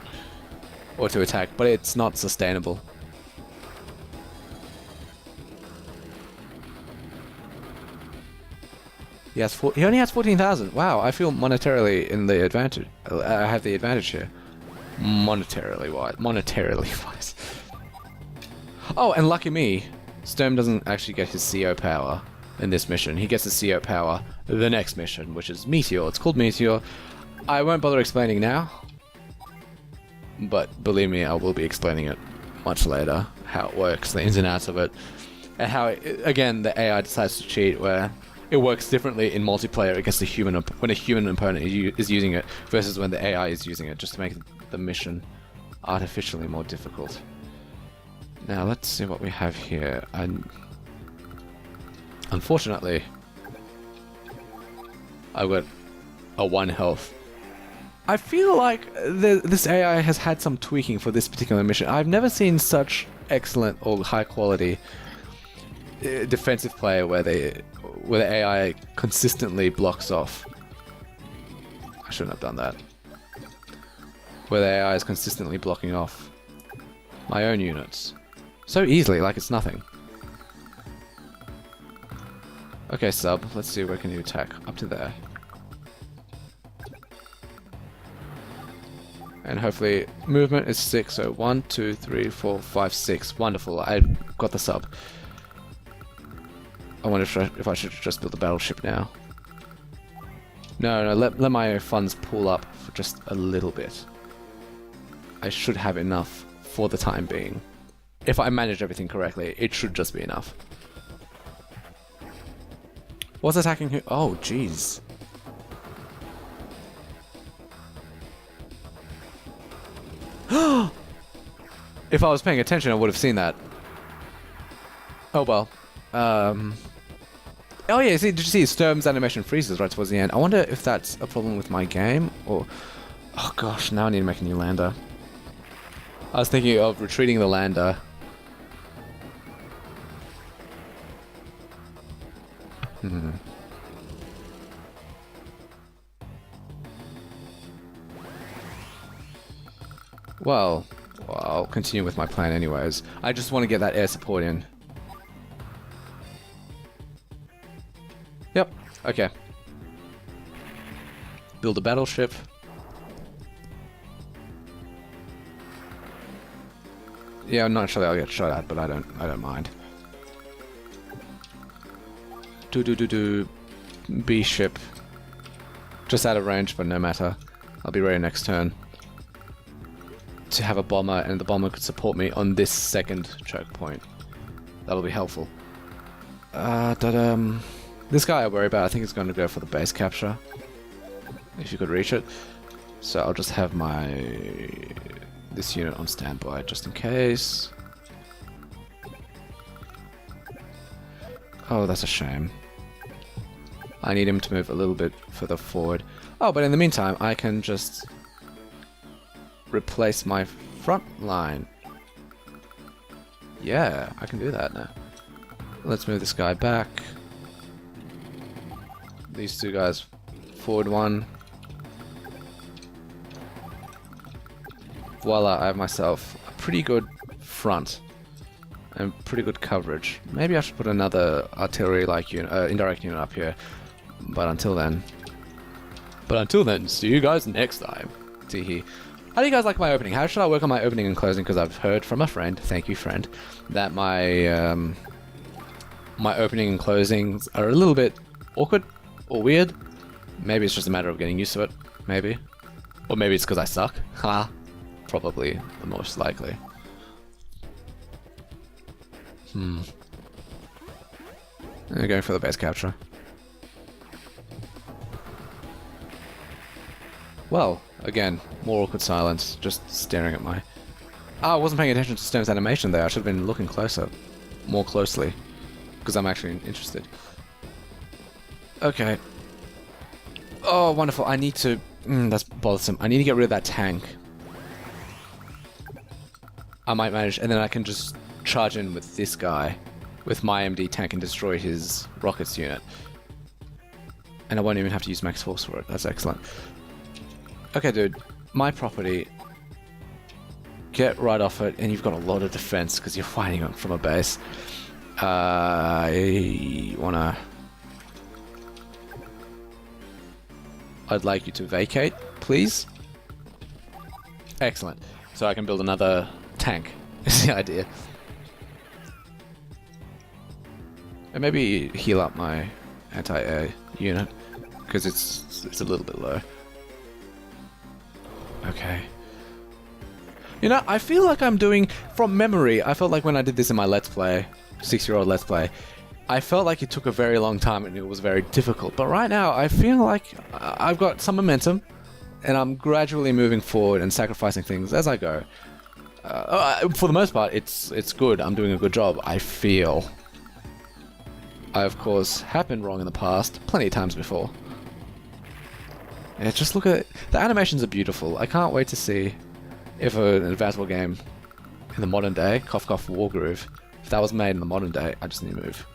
attack, but it's not sustainable. He only has 14,000. Wow, I feel monetarily in the advantage. I have the advantage here. Monetarily wise. Oh, and lucky me, Sturm doesn't actually get his CO power in this mission. He gets the CO power the next mission, which is Meteor. It's called Meteor. I won't bother explaining now, but believe me, I will be explaining it much later, how it works, the ins and outs of it, and how, again, the AI decides to cheat, where it works differently in multiplayer against a human when a human opponent is using it versus when the AI is using it, just to make the mission artificially more difficult. Now let's see what we have here. Unfortunately, I've got a 1 health. I feel like this AI has had some tweaking for this particular mission. I've never seen such excellent or high quality defensive play where the AI consistently blocks off. I shouldn't have done that. Where the AI is consistently blocking off my own units. So easily, like it's nothing. Okay, sub, let's see where can you attack. Up to there. And hopefully movement is 6, so 1, 2, 3, 4, 5, 6. Wonderful, I got the sub. I wonder if I should just build a battleship now. No, let my funds pool up for just a little bit. I should have enough for the time being. If I manage everything correctly, it should just be enough. What's attacking who? Oh, jeez. If I was paying attention, I would have seen that. Oh well. Oh yeah, see, did you see Sturm's animation freezes right towards the end? I wonder if that's a problem with my game, or... Oh gosh, now I need to make a new lander. I was thinking of retreating the lander. Well, I'll continue with my plan anyways. I just want to get that air support in. Yep, okay. Build a battleship. Yeah, naturally I'll get shot at, but I don't mind. B ship. Just out of range, but no matter. I'll be ready next turn to have a bomber, and the bomber could support me on this second choke point. That'll be helpful. This guy I worry about. I think he's going to go for the base capture, if you could reach it. So I'll just have this unit on standby just in case. Oh, that's a shame. I need him to move a little bit further forward. Oh, but in the meantime, I can just replace my front line. Yeah, I can do that now. Let's move this guy back. These two guys forward one. Voila, I have myself a pretty good front and pretty good coverage. Maybe I should put another artillery-like unit, indirect unit up here. But until then, see you guys next time. Teehee. How do you guys like my opening? How should I work on my opening and closing? Because I've heard from a friend, thank you friend, that my my opening and closings are a little bit awkward or weird. Maybe it's just a matter of getting used to it. Maybe, or maybe it's because I suck. Ha. Probably the most likely. I'm going for the base capture. Well, again, more awkward silence, just staring at my... I wasn't paying attention to Stone's animation there. I should have been looking closer. More closely. Because I'm actually interested. Okay. Oh, wonderful. I need to... that's bothersome. I need to get rid of that tank. I might manage, and then I can just charge in with this guy, with my MD tank, and destroy his rockets unit. And I won't even have to use max force for it. That's excellent. Okay, dude, my property. Get right off it, and you've got a lot of defense because you're fighting from a base. I wanna. I'd like you to vacate, please. Excellent. So I can build another tank, is the idea. And maybe heal up my anti-air unit, because it's a little bit low. Okay. You know, I feel like I'm doing, from memory, I felt like when I did this in my Let's Play, 6-year-old Let's Play, I felt like it took a very long time and it was very difficult. But right now, I feel like I've got some momentum, and I'm gradually moving forward and sacrificing things as I go. For the most part, it's good. I'm doing a good job, I feel. I, of course, have been wrong in the past, plenty of times before. Yeah, just look at it. The animations are beautiful. I can't wait to see if an Advanced War game in the modern day, Cough Cough Wargroove, if that was made in the modern day, I just need to move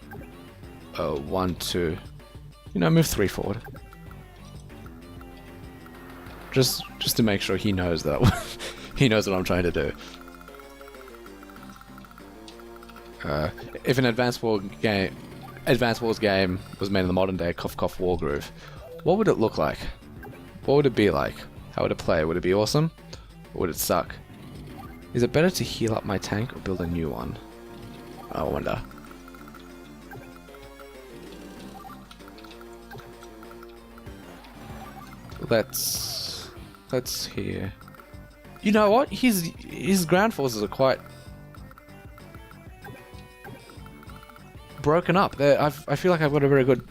1, 2, you know, move 3 forward. Just to make sure he knows that he knows what I'm trying to do. If an Advanced Wars game was made in the modern day, Cough Cough Wargroove, what would it look like? What would it be like? How would it play? Would it be awesome? Or would it suck? Is it better to heal up my tank or build a new one? I wonder. Let's hear. You know what? His ground forces are quite broken up. I feel like I've got a very good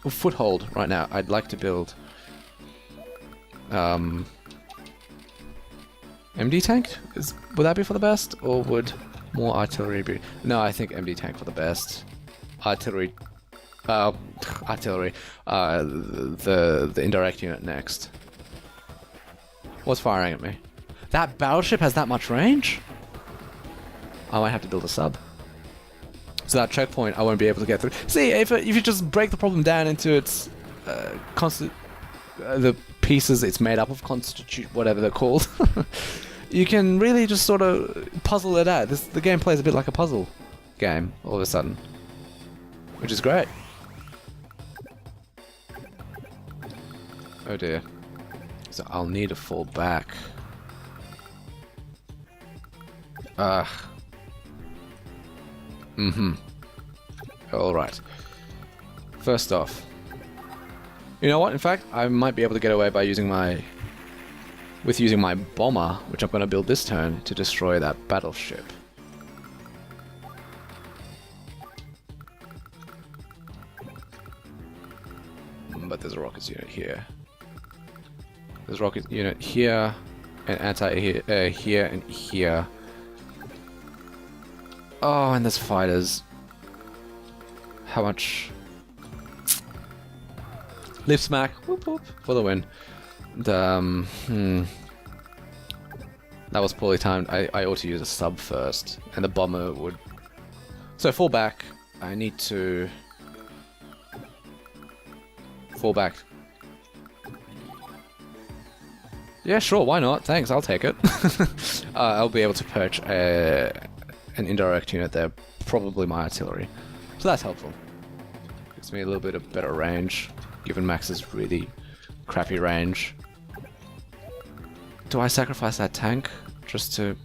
foothold right now. I'd like to build MD tank? Would that be for the best, or would more artillery be? No, I think MD tank for the best. Artillery. Artillery. The indirect unit next. What's firing at me? That battleship has that much range? I might have to build a sub. So that checkpoint I won't be able to get through. See, if you just break the problem down into its the pieces it's made up of, constitute whatever they're called, you can really just sort of puzzle it out. The game plays a bit like a puzzle game all of a sudden, which is great. Oh dear. So I'll need to fall back. Alright. First off. You know what? In fact, I might be able to get away by using my bomber, which I'm going to build this turn, to destroy that battleship. But there's a rockets unit here. There's a rocket unit here, and anti-air here and here. Oh, and there's fighters. How much? Lip smack, whoop whoop, for the win. And, that was poorly timed. I ought to use a sub first, and the bomber would... So fall back, I need to... Fall back. Yeah, sure, why not? Thanks, I'll take it. I'll be able to perch an indirect unit there, probably my artillery. So that's helpful. Gives me a little bit of better range, given Max's really crappy range. Do I sacrifice that tank just to...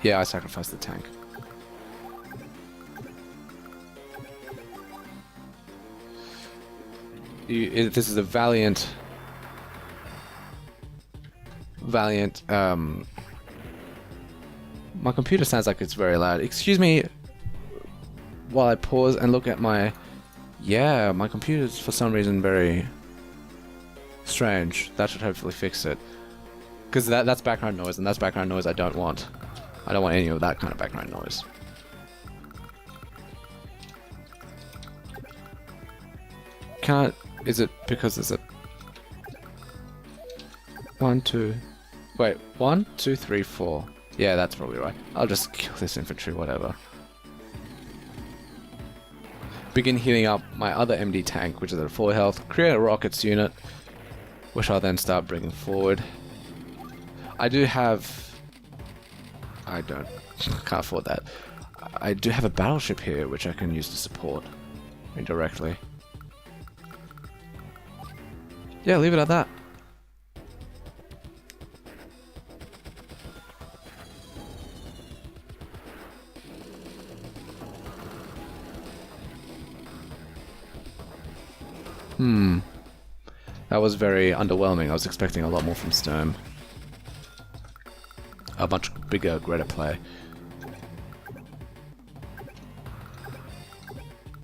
Yeah, I sacrifice the tank. This is a valiant... My computer sounds like it's very loud. Excuse me while I pause and look at my... Yeah, my computer's for some reason very strange. That should hopefully fix it. Because that's background noise, and that's background noise I don't want. I don't want any of that kind of background noise. Can't... Is it because there's a... 1, 2... Wait, 1, 2, 3, 4. Yeah, that's probably right. I'll just kill this infantry, whatever. Begin healing up my other MD tank, which is at 4 health. Create a rockets unit, which I'll then start bringing forward. I do have... can't afford that. I do have a battleship here, which I can use to support indirectly. Yeah, leave it at that. That was very underwhelming. I was expecting a lot more from Sturm. A much bigger Greta play.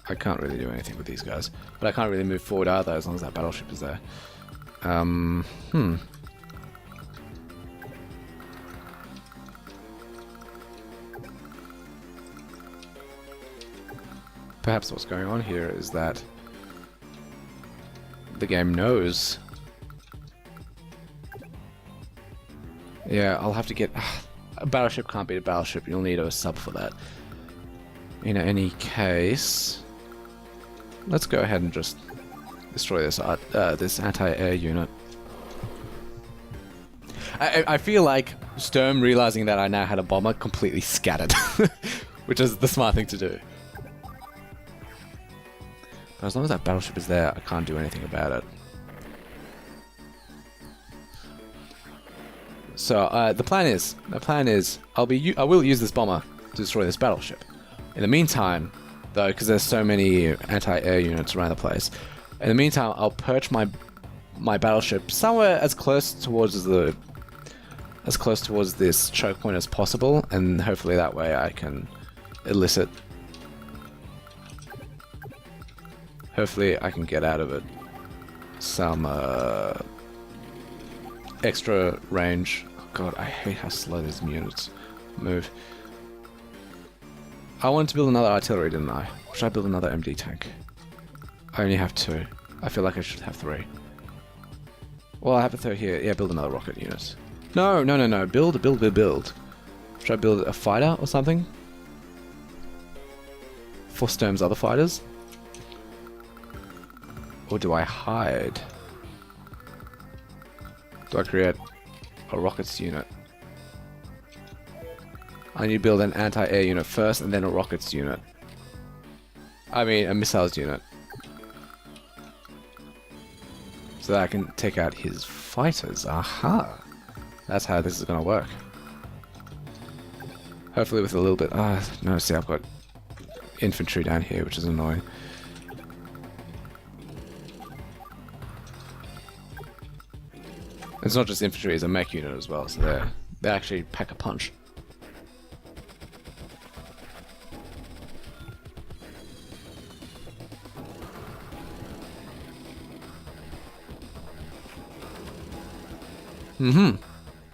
I can't really do anything with these guys. But I can't really move forward either as long as that battleship is there. Perhaps what's going on here is that the game knows. Yeah, I'll have to get... a battleship can't beat a battleship. You'll need a sub for that. In any case... Let's go ahead and just destroy this this anti-air unit. I feel like Sturm realizing that I now had a bomber completely scattered. Which is the smart thing to do. But as long as that battleship is there, I can't do anything about it. So the plan is, I will use this bomber to destroy this battleship. In the meantime, though, because there's so many anti-air units around the place, in the meantime, I'll perch my battleship somewhere as close towards this choke point as possible, and hopefully that way I can elicit. Hopefully I can get out of it some extra range. Oh god, I hate how slow these units move. I wanted to build another artillery, didn't I? Should I build another MD tank? I only have 2. I feel like I should have 3. Well, I have a third here. Yeah, build another rocket unit. No. Build. Should I build a fighter or something? For Sturm's other fighters? Or do I hide? Do I create a rockets unit? I need to build an anti-air unit first and then a rockets unit. I mean, a missiles unit. So that I can take out his fighters. Aha! That's how this is gonna work. Hopefully with a little bit... no, see, I've got infantry down here, which is annoying. It's not just infantry, it's a mech unit as well, so they actually pack a punch.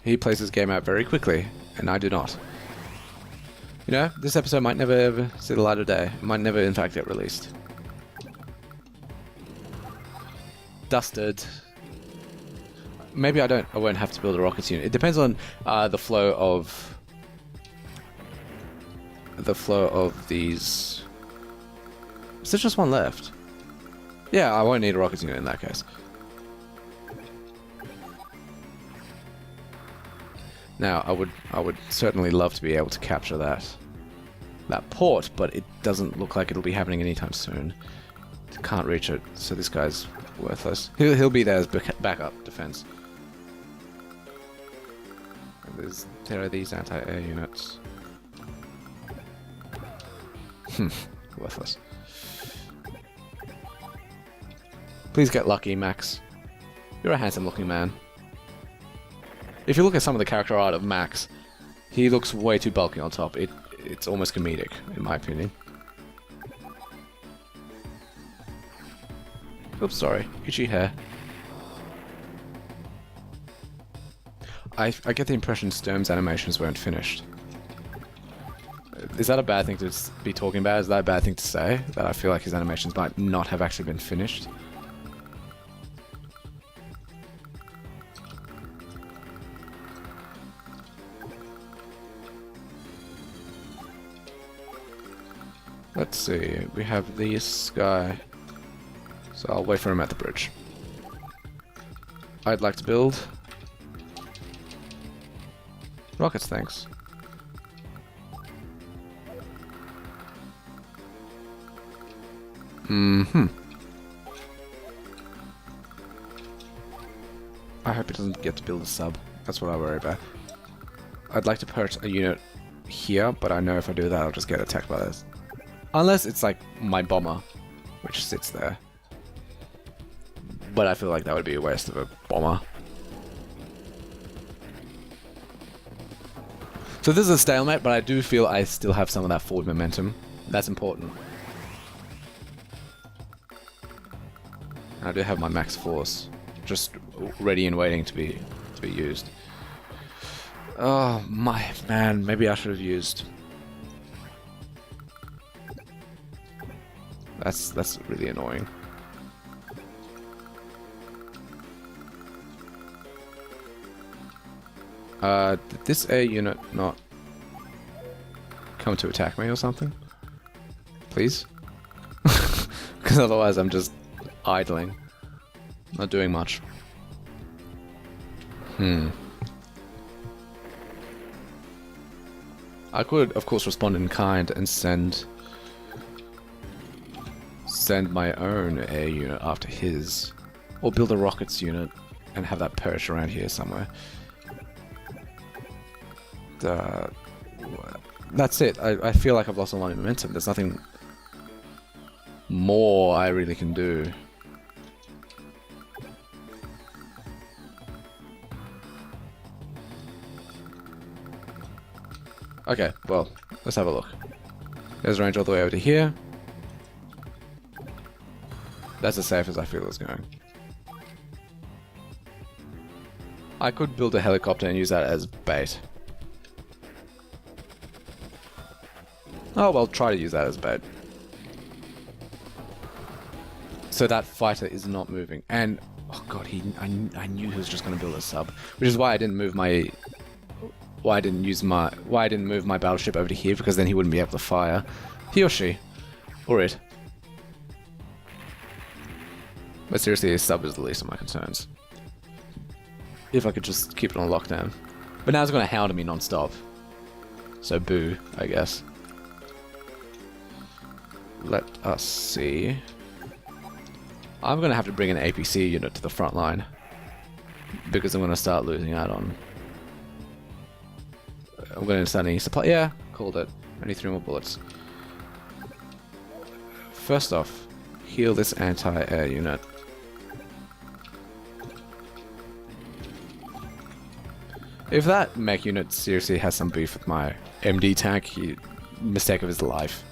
He plays his game out very quickly, and I do not. You know, this episode might never ever see the light of day. It might never, in fact, get released. dusted. Maybe I won't have to build a rockets unit. It depends on the flow of these. Is there just one left? Yeah, I won't need a rockets unit in that case. Now, I would certainly love to be able to capture that port, but it doesn't look like it'll be happening anytime soon. Can't reach it, so this guy's worthless. He'll be there as backup defense. There are these anti-air units. Worthless. Please get lucky, Max. You're a handsome-looking man. If you look at some of the character art of Max, he looks way too bulky on top. It's almost comedic, in my opinion. Oops, sorry. Itchy hair. I get the impression Sturm's animations weren't finished. Is that a bad thing to be talking about? Is that a bad thing to say? That I feel like his animations might not have actually been finished? Let's see. We have this guy. So I'll wait for him at the bridge. I'd like to build rockets, thanks. I hope he doesn't get to build a sub. That's what I worry about. I'd like to put a unit here, but I know if I do that, I'll just get attacked by this. Unless it's like my bomber, which sits there. But I feel like that would be a waste of a bomber. So this is a stalemate, but I do feel I still have some of that forward momentum. That's important. I do have my max force, just ready and waiting to be used. Oh my man, maybe I should have used. That's really annoying. Did this air unit not come to attack me or something? Please? Because otherwise I'm just idling. Not doing much. I could, of course, respond in kind and send my own air unit after his. Or build a rockets unit and have that perch around here somewhere. That's it. I feel like I've lost a lot of momentum. There's nothing more I really can do. Okay, well, let's have a look. There's range all the way over to here. That's as safe as I feel it's going. I could build a helicopter and use that as bait. Oh, well, try to use that as bait. So that fighter is not moving. And, oh god, I knew he was just going to build a sub. Which is why I didn't move my... Why I didn't move my battleship over to here, because then he wouldn't be able to fire. He or she. Or it. But seriously, a sub is the least of my concerns. If I could just keep it on lockdown. But now it's going to hound me non-stop. So boo, I guess. Let us see. I'm going to have to bring an APC unit to the front line. Because I'm going to start losing out on... I'm going to start any supply... Yeah, called it. I need 3 more bullets. First off, heal this anti-air unit. If that mech unit seriously has some beef with my MD tank, mistake of his life.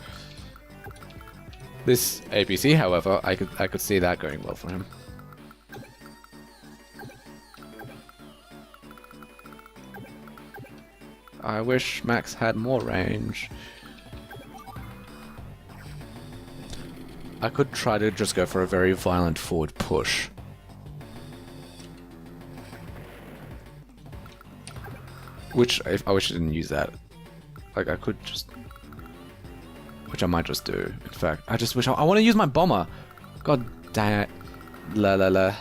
This APC, however, I could see that going well for him. I wish Max had more range. I could try to just go for a very violent forward push Which, if I wish I didn't use that. Like, I could just... Which I might just do. In fact, I just wish I want to use my bomber. God dang it. La la la.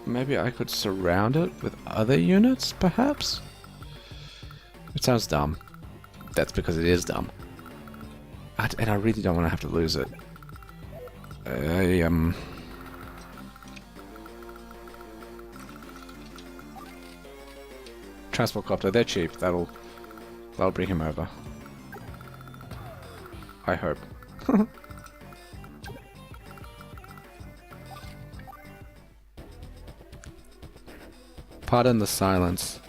Maybe I could surround it with other units, perhaps? It sounds dumb. That's because it is dumb. And I really don't want to have to lose it. Transport copter, they're cheap. That'll bring him over. I hope. Pardon the silence.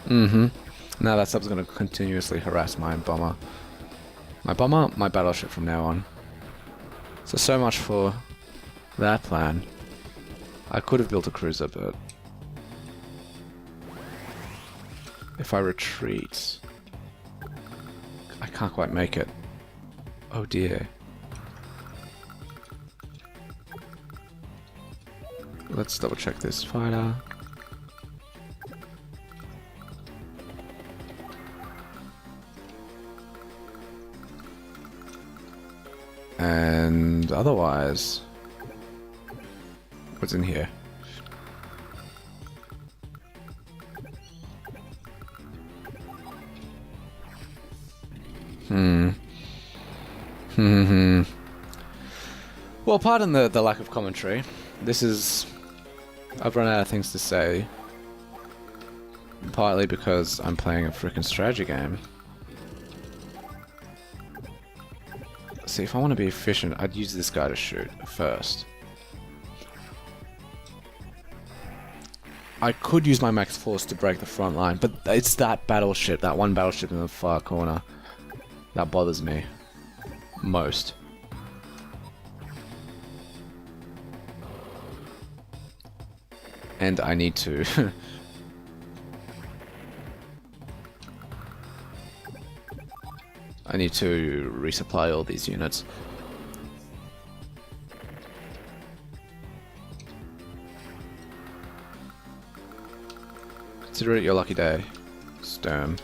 Now that sub's gonna continuously harass my bomber. My bomber, my battleship from now on. So much for that plan. I could have built a cruiser, but... If I retreat... I can't quite make it. Oh dear. Let's double check this fighter. And otherwise, what's in here? Well, pardon the lack of commentary. This is... I've run out of things to say. Partly because I'm playing a freaking strategy game. See, if I want to be efficient, I'd use this guy to shoot first. I could use my max force to break the front line, but it's that battleship, that one battleship in the far corner, that bothers me most. And I need to... I need to resupply all these units. Consider it your lucky day, Sturm.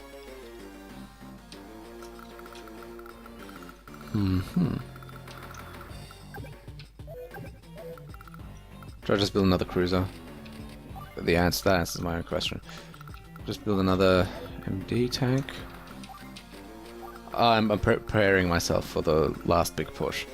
Should I just build another cruiser? That answers my own question. Just build another MD tank. I'm preparing myself for the last big push.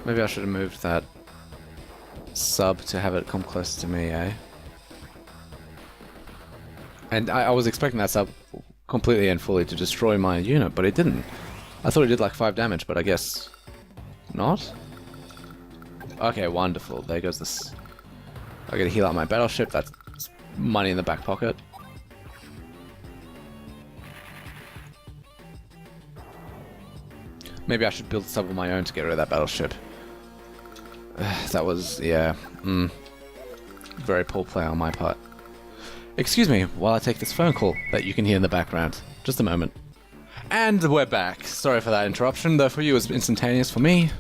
Maybe I should have moved that sub to have it come closer to me, eh? And I was expecting that sub completely and fully to destroy my unit, but it didn't. I thought it did like 5 damage, but I guess not? Okay, wonderful. There goes this. I gotta heal out my battleship. That's money in the back pocket. Maybe I should build a sub of my own to get rid of that battleship. That was, yeah, very poor play on my part. Excuse me while I take this phone call that you can hear in the background. Just a moment. And we're back. Sorry for that interruption, though for you it was instantaneous. For me,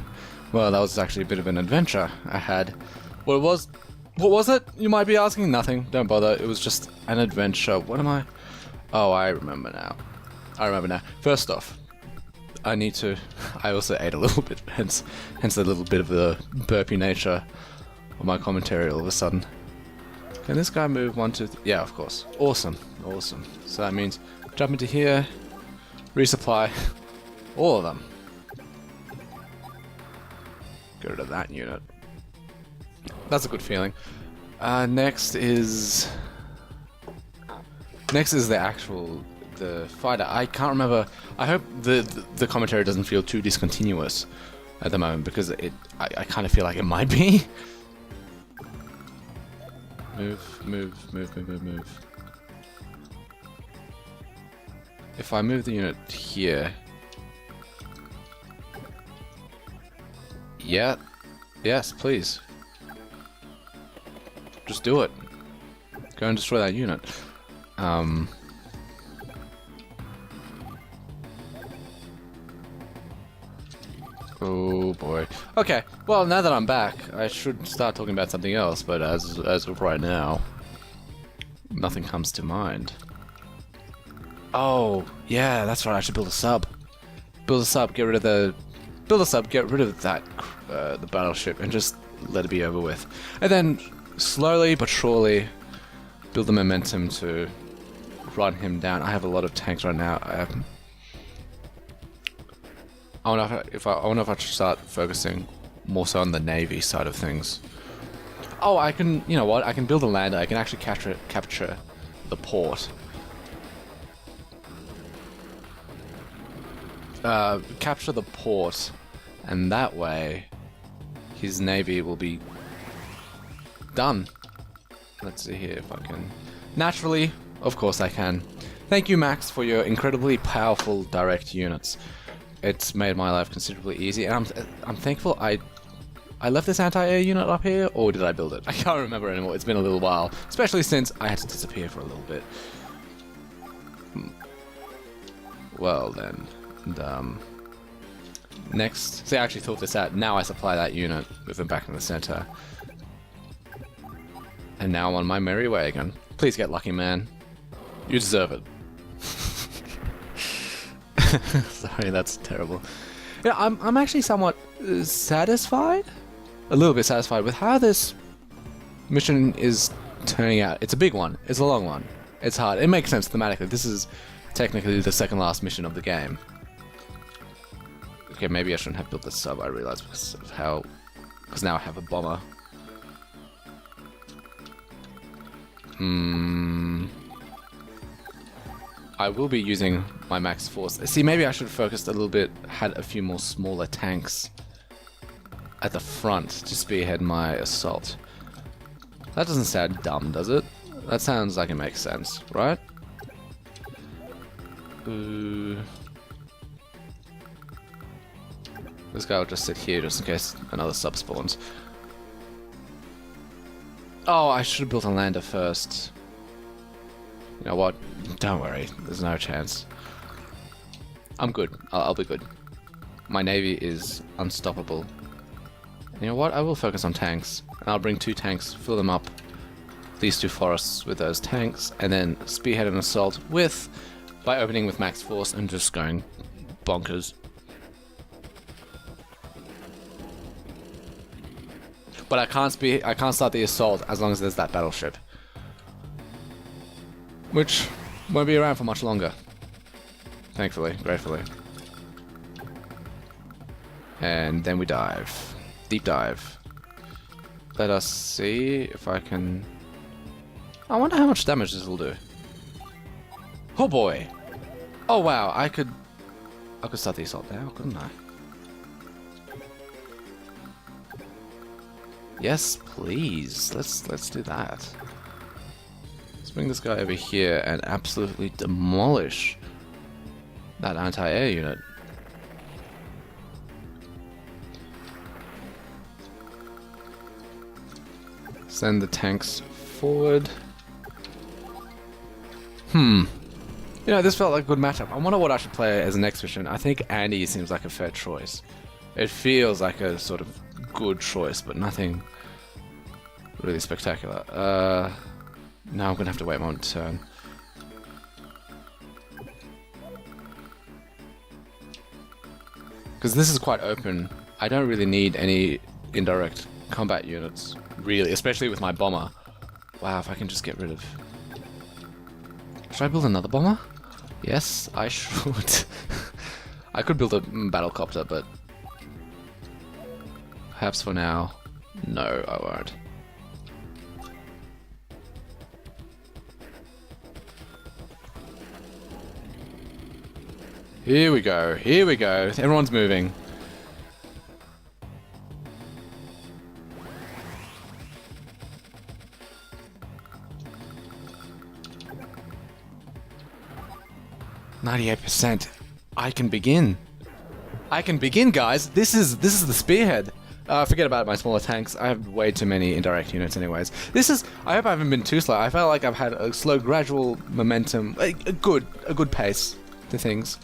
well, that was actually a bit of an adventure I had. What was it? You might be asking. Nothing. Don't bother. It was just an adventure. What am I? Oh, I remember now. First off, I need to... I also ate a little bit, hence a little bit of the burpy nature of my commentary all of a sudden. Can this guy move 1, 2, 3? Yeah, of course. Awesome. Awesome. So that means jump into here, resupply all of them. Get rid of that unit. That's a good feeling. Next is the fighter. I can't remember. I hope the commentary doesn't feel too discontinuous at the moment, because I kind of feel like it might be. Move. If I move the unit here. Yeah. Yes, please. Just do it. Go and destroy that unit. Oh boy. Okay, well now that I'm back, I should start talking about something else, but as of right now, nothing comes to mind. Oh, yeah, that's right, I should build a sub. Build a sub, get rid of the... Build a sub, get rid of that, the battleship, and just let it be over with. And then, slowly but surely, build the momentum to run him down. I have a lot of tanks right now. I wonder if I should start focusing more so on the navy side of things. Oh, I can, you know what? I can build a lander. I can actually capture the port. Capture the port, and that way, his navy will be done. Let's see here if I can. Naturally, of course I can. Thank you, Max, for your incredibly powerful direct units. It's made my life considerably easy, and I'm thankful I left this anti-air unit up here, or did I build it? I can't remember anymore. It's been a little while, especially since I had to disappear for a little bit. Well then, and, next. See, I actually thought this out. Now I supply that unit with them back in the center, and now I'm on my merry way again. Please get lucky, man. You deserve it. Sorry, that's terrible. Yeah, I'm actually somewhat satisfied, a little bit satisfied with how this mission is turning out. It's a big one. It's a long one. It's hard. It makes sense thematically. This is technically the second last mission of the game. Okay, maybe I shouldn't have built this sub. I realized because now I have a bomber. I will be using my max force. See, maybe I should have focused a little bit, had a few more smaller tanks at the front to spearhead my assault. That doesn't sound dumb, does it? That sounds like it makes sense, right? This guy will just sit here just in case another sub spawns. Oh, I should have built a lander first. You know what? Don't worry. There's no chance. I'm good. I'll be good. My navy is unstoppable. You know what? I will focus on tanks. And I'll bring 2 tanks, fill them up, these 2 forests with those tanks, and then spearhead an assault by opening with max force and just going bonkers. But I can't start the assault as long as there's that battleship, which won't be around for much longer. Thankfully, gratefully. And then we dive. Deep dive. Let us see if I can... I wonder how much damage this will do. Oh boy! Oh wow, I could start the assault now, couldn't I? Yes, please. Let's do that. Let's bring this guy over here and absolutely demolish that anti-air unit. Send the tanks forward. You know, this felt like a good matchup. I wonder what I should play as an next mission. I think Andy seems like a fair choice. It feels like a sort of good choice, but nothing really spectacular. Now I'm gonna have to wait my turn. Because this is quite open. I don't really need any indirect combat units, really, especially with my bomber. Wow, if I can just get rid of... Should I build another bomber? Yes, I should. I could build a battlecopter, but... perhaps for now, no, I won't. Here we go, here we go. Everyone's moving. %. I can begin. I can begin, guys. This is the spearhead. Forget about my smaller tanks. I have way too many indirect units anyways. I hope I haven't been too slow. I felt like I've had a slow, gradual momentum, a good pace to things.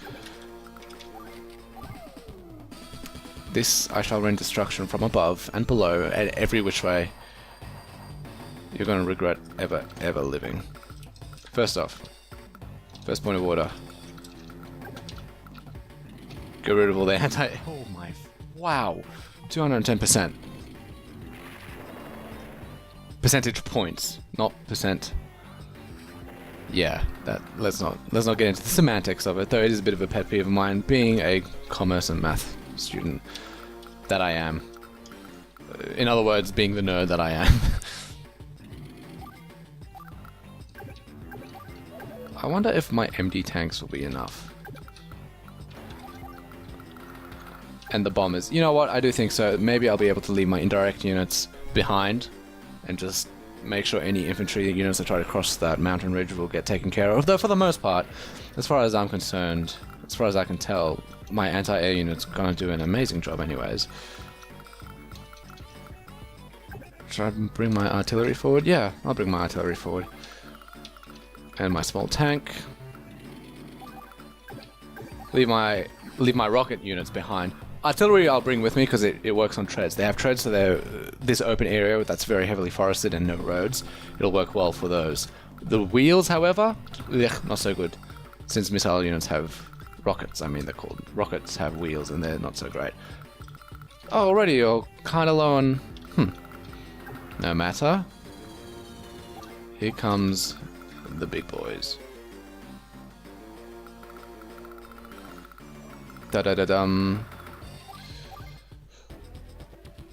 This I shall rain destruction from above and below and every which way. You're gonna regret ever living. First off, first point of order. Get rid of all the anti... Oh my... Wow. 210%. Percentage points, not percent. Yeah, let's not get into the semantics of it, though it is a bit of a pet peeve of mine, being a commerce and math student that I am. In other words, being the nerd that I am. I wonder if my MD tanks will be enough. And the bombers. You know what? I do think so. Maybe I'll be able to leave my indirect units behind and just make sure any infantry units that try to cross that mountain ridge will get taken care of. Though for the most part, as far as I'm concerned, as far as I can tell, my anti-air unit's gonna do an amazing job anyways. Should I bring my artillery forward? Yeah, I'll bring my artillery forward. And my small tank. Leave my rocket units behind. Artillery I'll bring with me because it works on treads. They have treads, so they're this open area that's very heavily forested and no roads. It'll work well for those. The wheels, however, not so good. Since missile units have rockets, I mean they're called rockets, have wheels and they're not so great. Oh, already you're kind of low on... No matter. Here comes the big boys. Da-da-da-dum.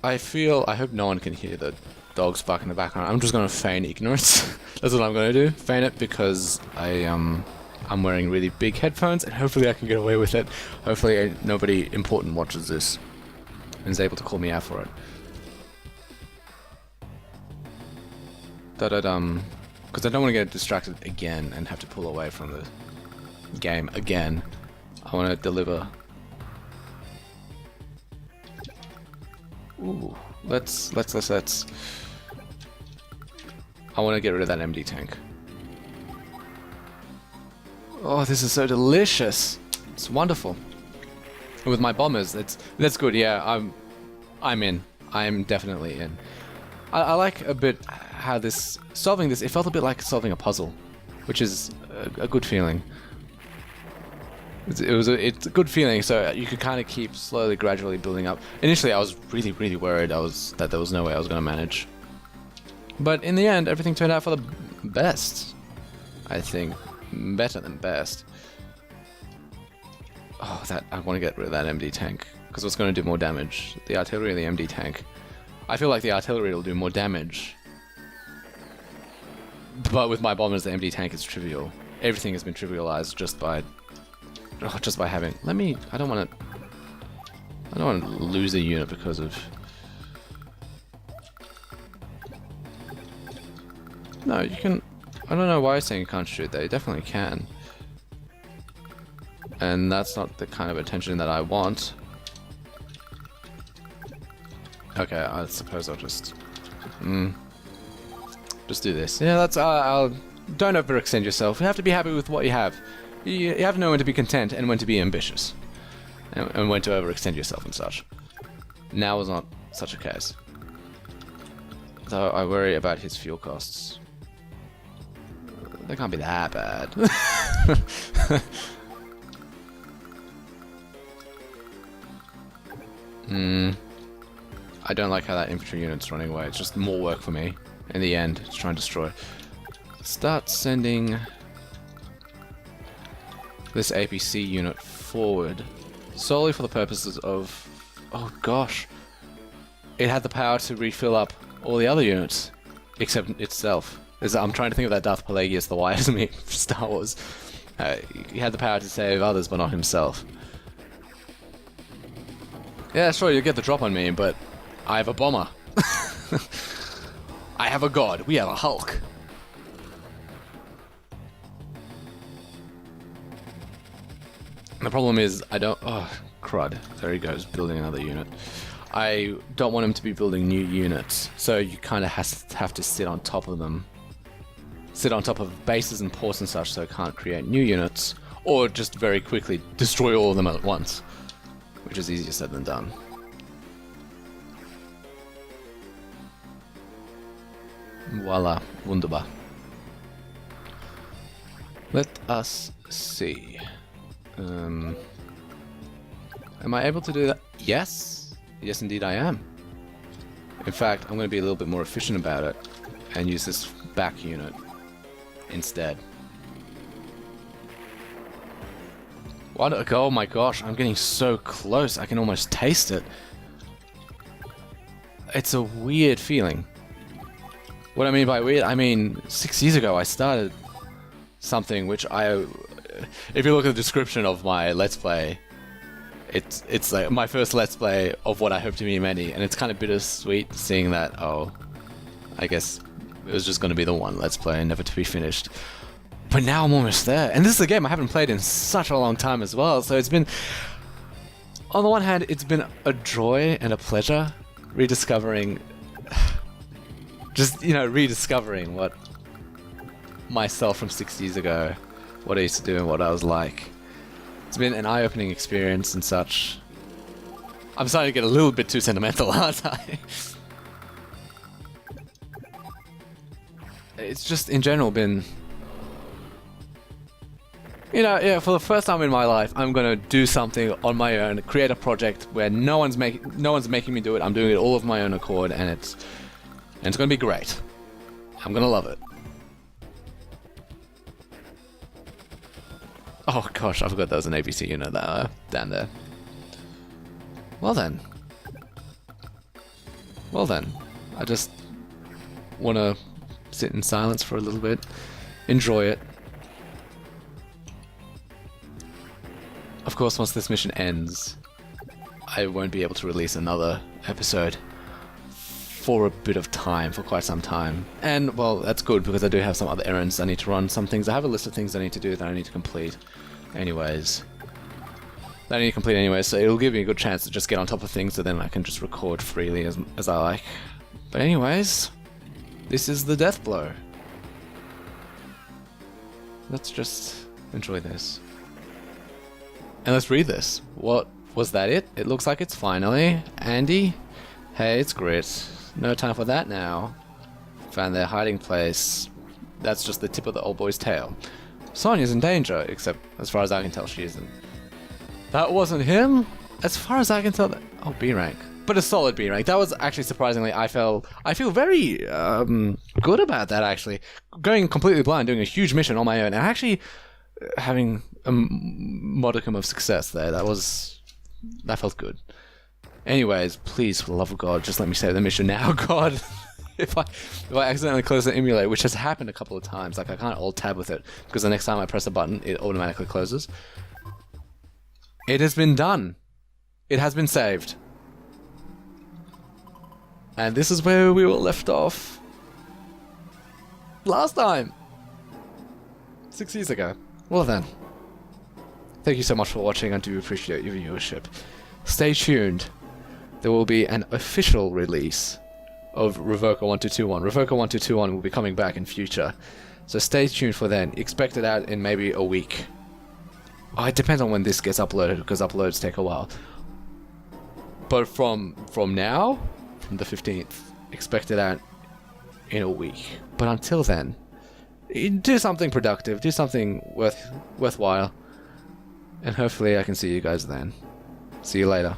I hope no one can hear the dogs bark in the background. I'm just gonna feign ignorance. That's what I'm gonna do. Feign it because I'm wearing really big headphones and hopefully I can get away with it. Hopefully nobody important watches this and is able to call me out for it. Da-da-dum. Because I don't want to get distracted again and have to pull away from the game again. I want to deliver. Ooh, let's. I want to get rid of that MD tank. Oh, this is so delicious. It's wonderful. And with my bombers, that's good. Yeah, I'm in. I'm definitely in. I like a bit how solving this. It felt a bit like solving a puzzle, which is a good feeling. It's a good feeling, so you could kind of keep slowly, gradually building up. Initially, I was really worried that there was no way I was going to manage. But in the end, everything turned out for the best. I think. Better than best. Oh, I want to get rid of that MD tank, because what's going to do more damage? The artillery or the MD tank? I feel like the artillery will do more damage. But with my bombers, the MD tank is trivial. Everything has been trivialized just by having... I don't want to lose a unit because of... No, you can... I don't know why I'm saying you can't shoot. They definitely can. And that's not the kind of attention that I want. Okay, I suppose I'll just do this. Yeah, that's... don't overextend yourself. You have to be happy with what you have. You have to know when to be content and when to be ambitious. And when to overextend yourself and such. Now is not such a case. Though I worry about his fuel costs. They can't be that bad. I don't like how that infantry unit's running away. It's just more work for me. In the end, to try and destroy. Start sending this APC unit forward solely for the purposes of... Oh gosh. It had the power to refill up all the other units, except itself. I'm trying to think of that Darth Plagueis the Wise meme for Star Wars. He had the power to save others, but not himself. Yeah, sure, you'll get the drop on me, but I have a bomber. I have a god. We have a Hulk. The problem is, I don't... Oh, crud. There he goes, building another unit. I don't want him to be building new units, so you kind of have to sit on top of them. Sit on top of bases and ports and such, so it can't create new units, or just very quickly destroy all of them at once, which is easier said than done. Voila, wunderbar. Let us see. Am I able to do that? Yes. Yes, indeed I am. In fact, I'm going to be a little bit more efficient about it and use this back unit instead. What? Oh my gosh, I'm getting so close. I can almost taste it. It's a weird feeling. What I mean by weird, I mean 6 years ago I started something which if you look at the description of my Let's Play, it's like my first Let's Play of what I hope to be many, and it's kind of bittersweet seeing that, oh, I guess it was just going to be the one Let's Play and never to be finished. But now I'm almost there, and this is a game I haven't played in such a long time as well, so it's been, on the one hand, it's been a joy and a pleasure rediscovering, rediscovering what myself from 6 years ago, what I used to do and what I was like. It's been an eye-opening experience and such. I'm starting to get a little bit too sentimental, aren't I? It's just, in general, been... for the first time in my life, I'm gonna do something on my own, create a project where no one's making me do it. I'm doing it all of my own accord, and it's gonna be great. I'm gonna love it. Oh gosh, I forgot there was an ABC unit down there. Well then. I just want to sit in silence for a little bit, enjoy it. Of course, once this mission ends, I won't be able to release another episode for a bit of time, for quite some time. And, well, that's good, because I do have some other errands I need to run, some things. I have a list of things I need to do that I need to complete anyways. So it'll give me a good chance to just get on top of things, so then I can just record freely as I like. But anyways, this is the death blow. Let's just enjoy this. And let's read this. What was that it? It looks like it's finally. Andy? Hey, it's Grit. No time for that now. Found their hiding place. That's just the tip of the old boy's tail. Sonia's in danger, except as far as I can tell she isn't. That wasn't him? As far as I can tell, oh, B rank. But a solid B rank. That was actually surprisingly, I feel very good about that, actually. Going completely blind, doing a huge mission on my own, and actually having a modicum of success there. That felt good. Anyways, please, for the love of God, just let me save the mission now, God. If I accidentally close the emulate, which has happened a couple of times, like I can't alt-tab with it, because the next time I press a button, it automatically closes. It has been done. It has been saved. And this is where we were left off last time. 6 years ago. Well then. Thank you so much for watching. I do appreciate your viewership. Stay tuned. There will be an official release of Revoker 1221. Revoker 1221 will be coming back in future. So stay tuned for then. Expect it out in maybe a week. Oh, it depends on when this gets uploaded, because uploads take a while. But from now, from the 15th, expect it out in a week. But until then, do something productive, do something worthwhile. And hopefully I can see you guys then. See you later.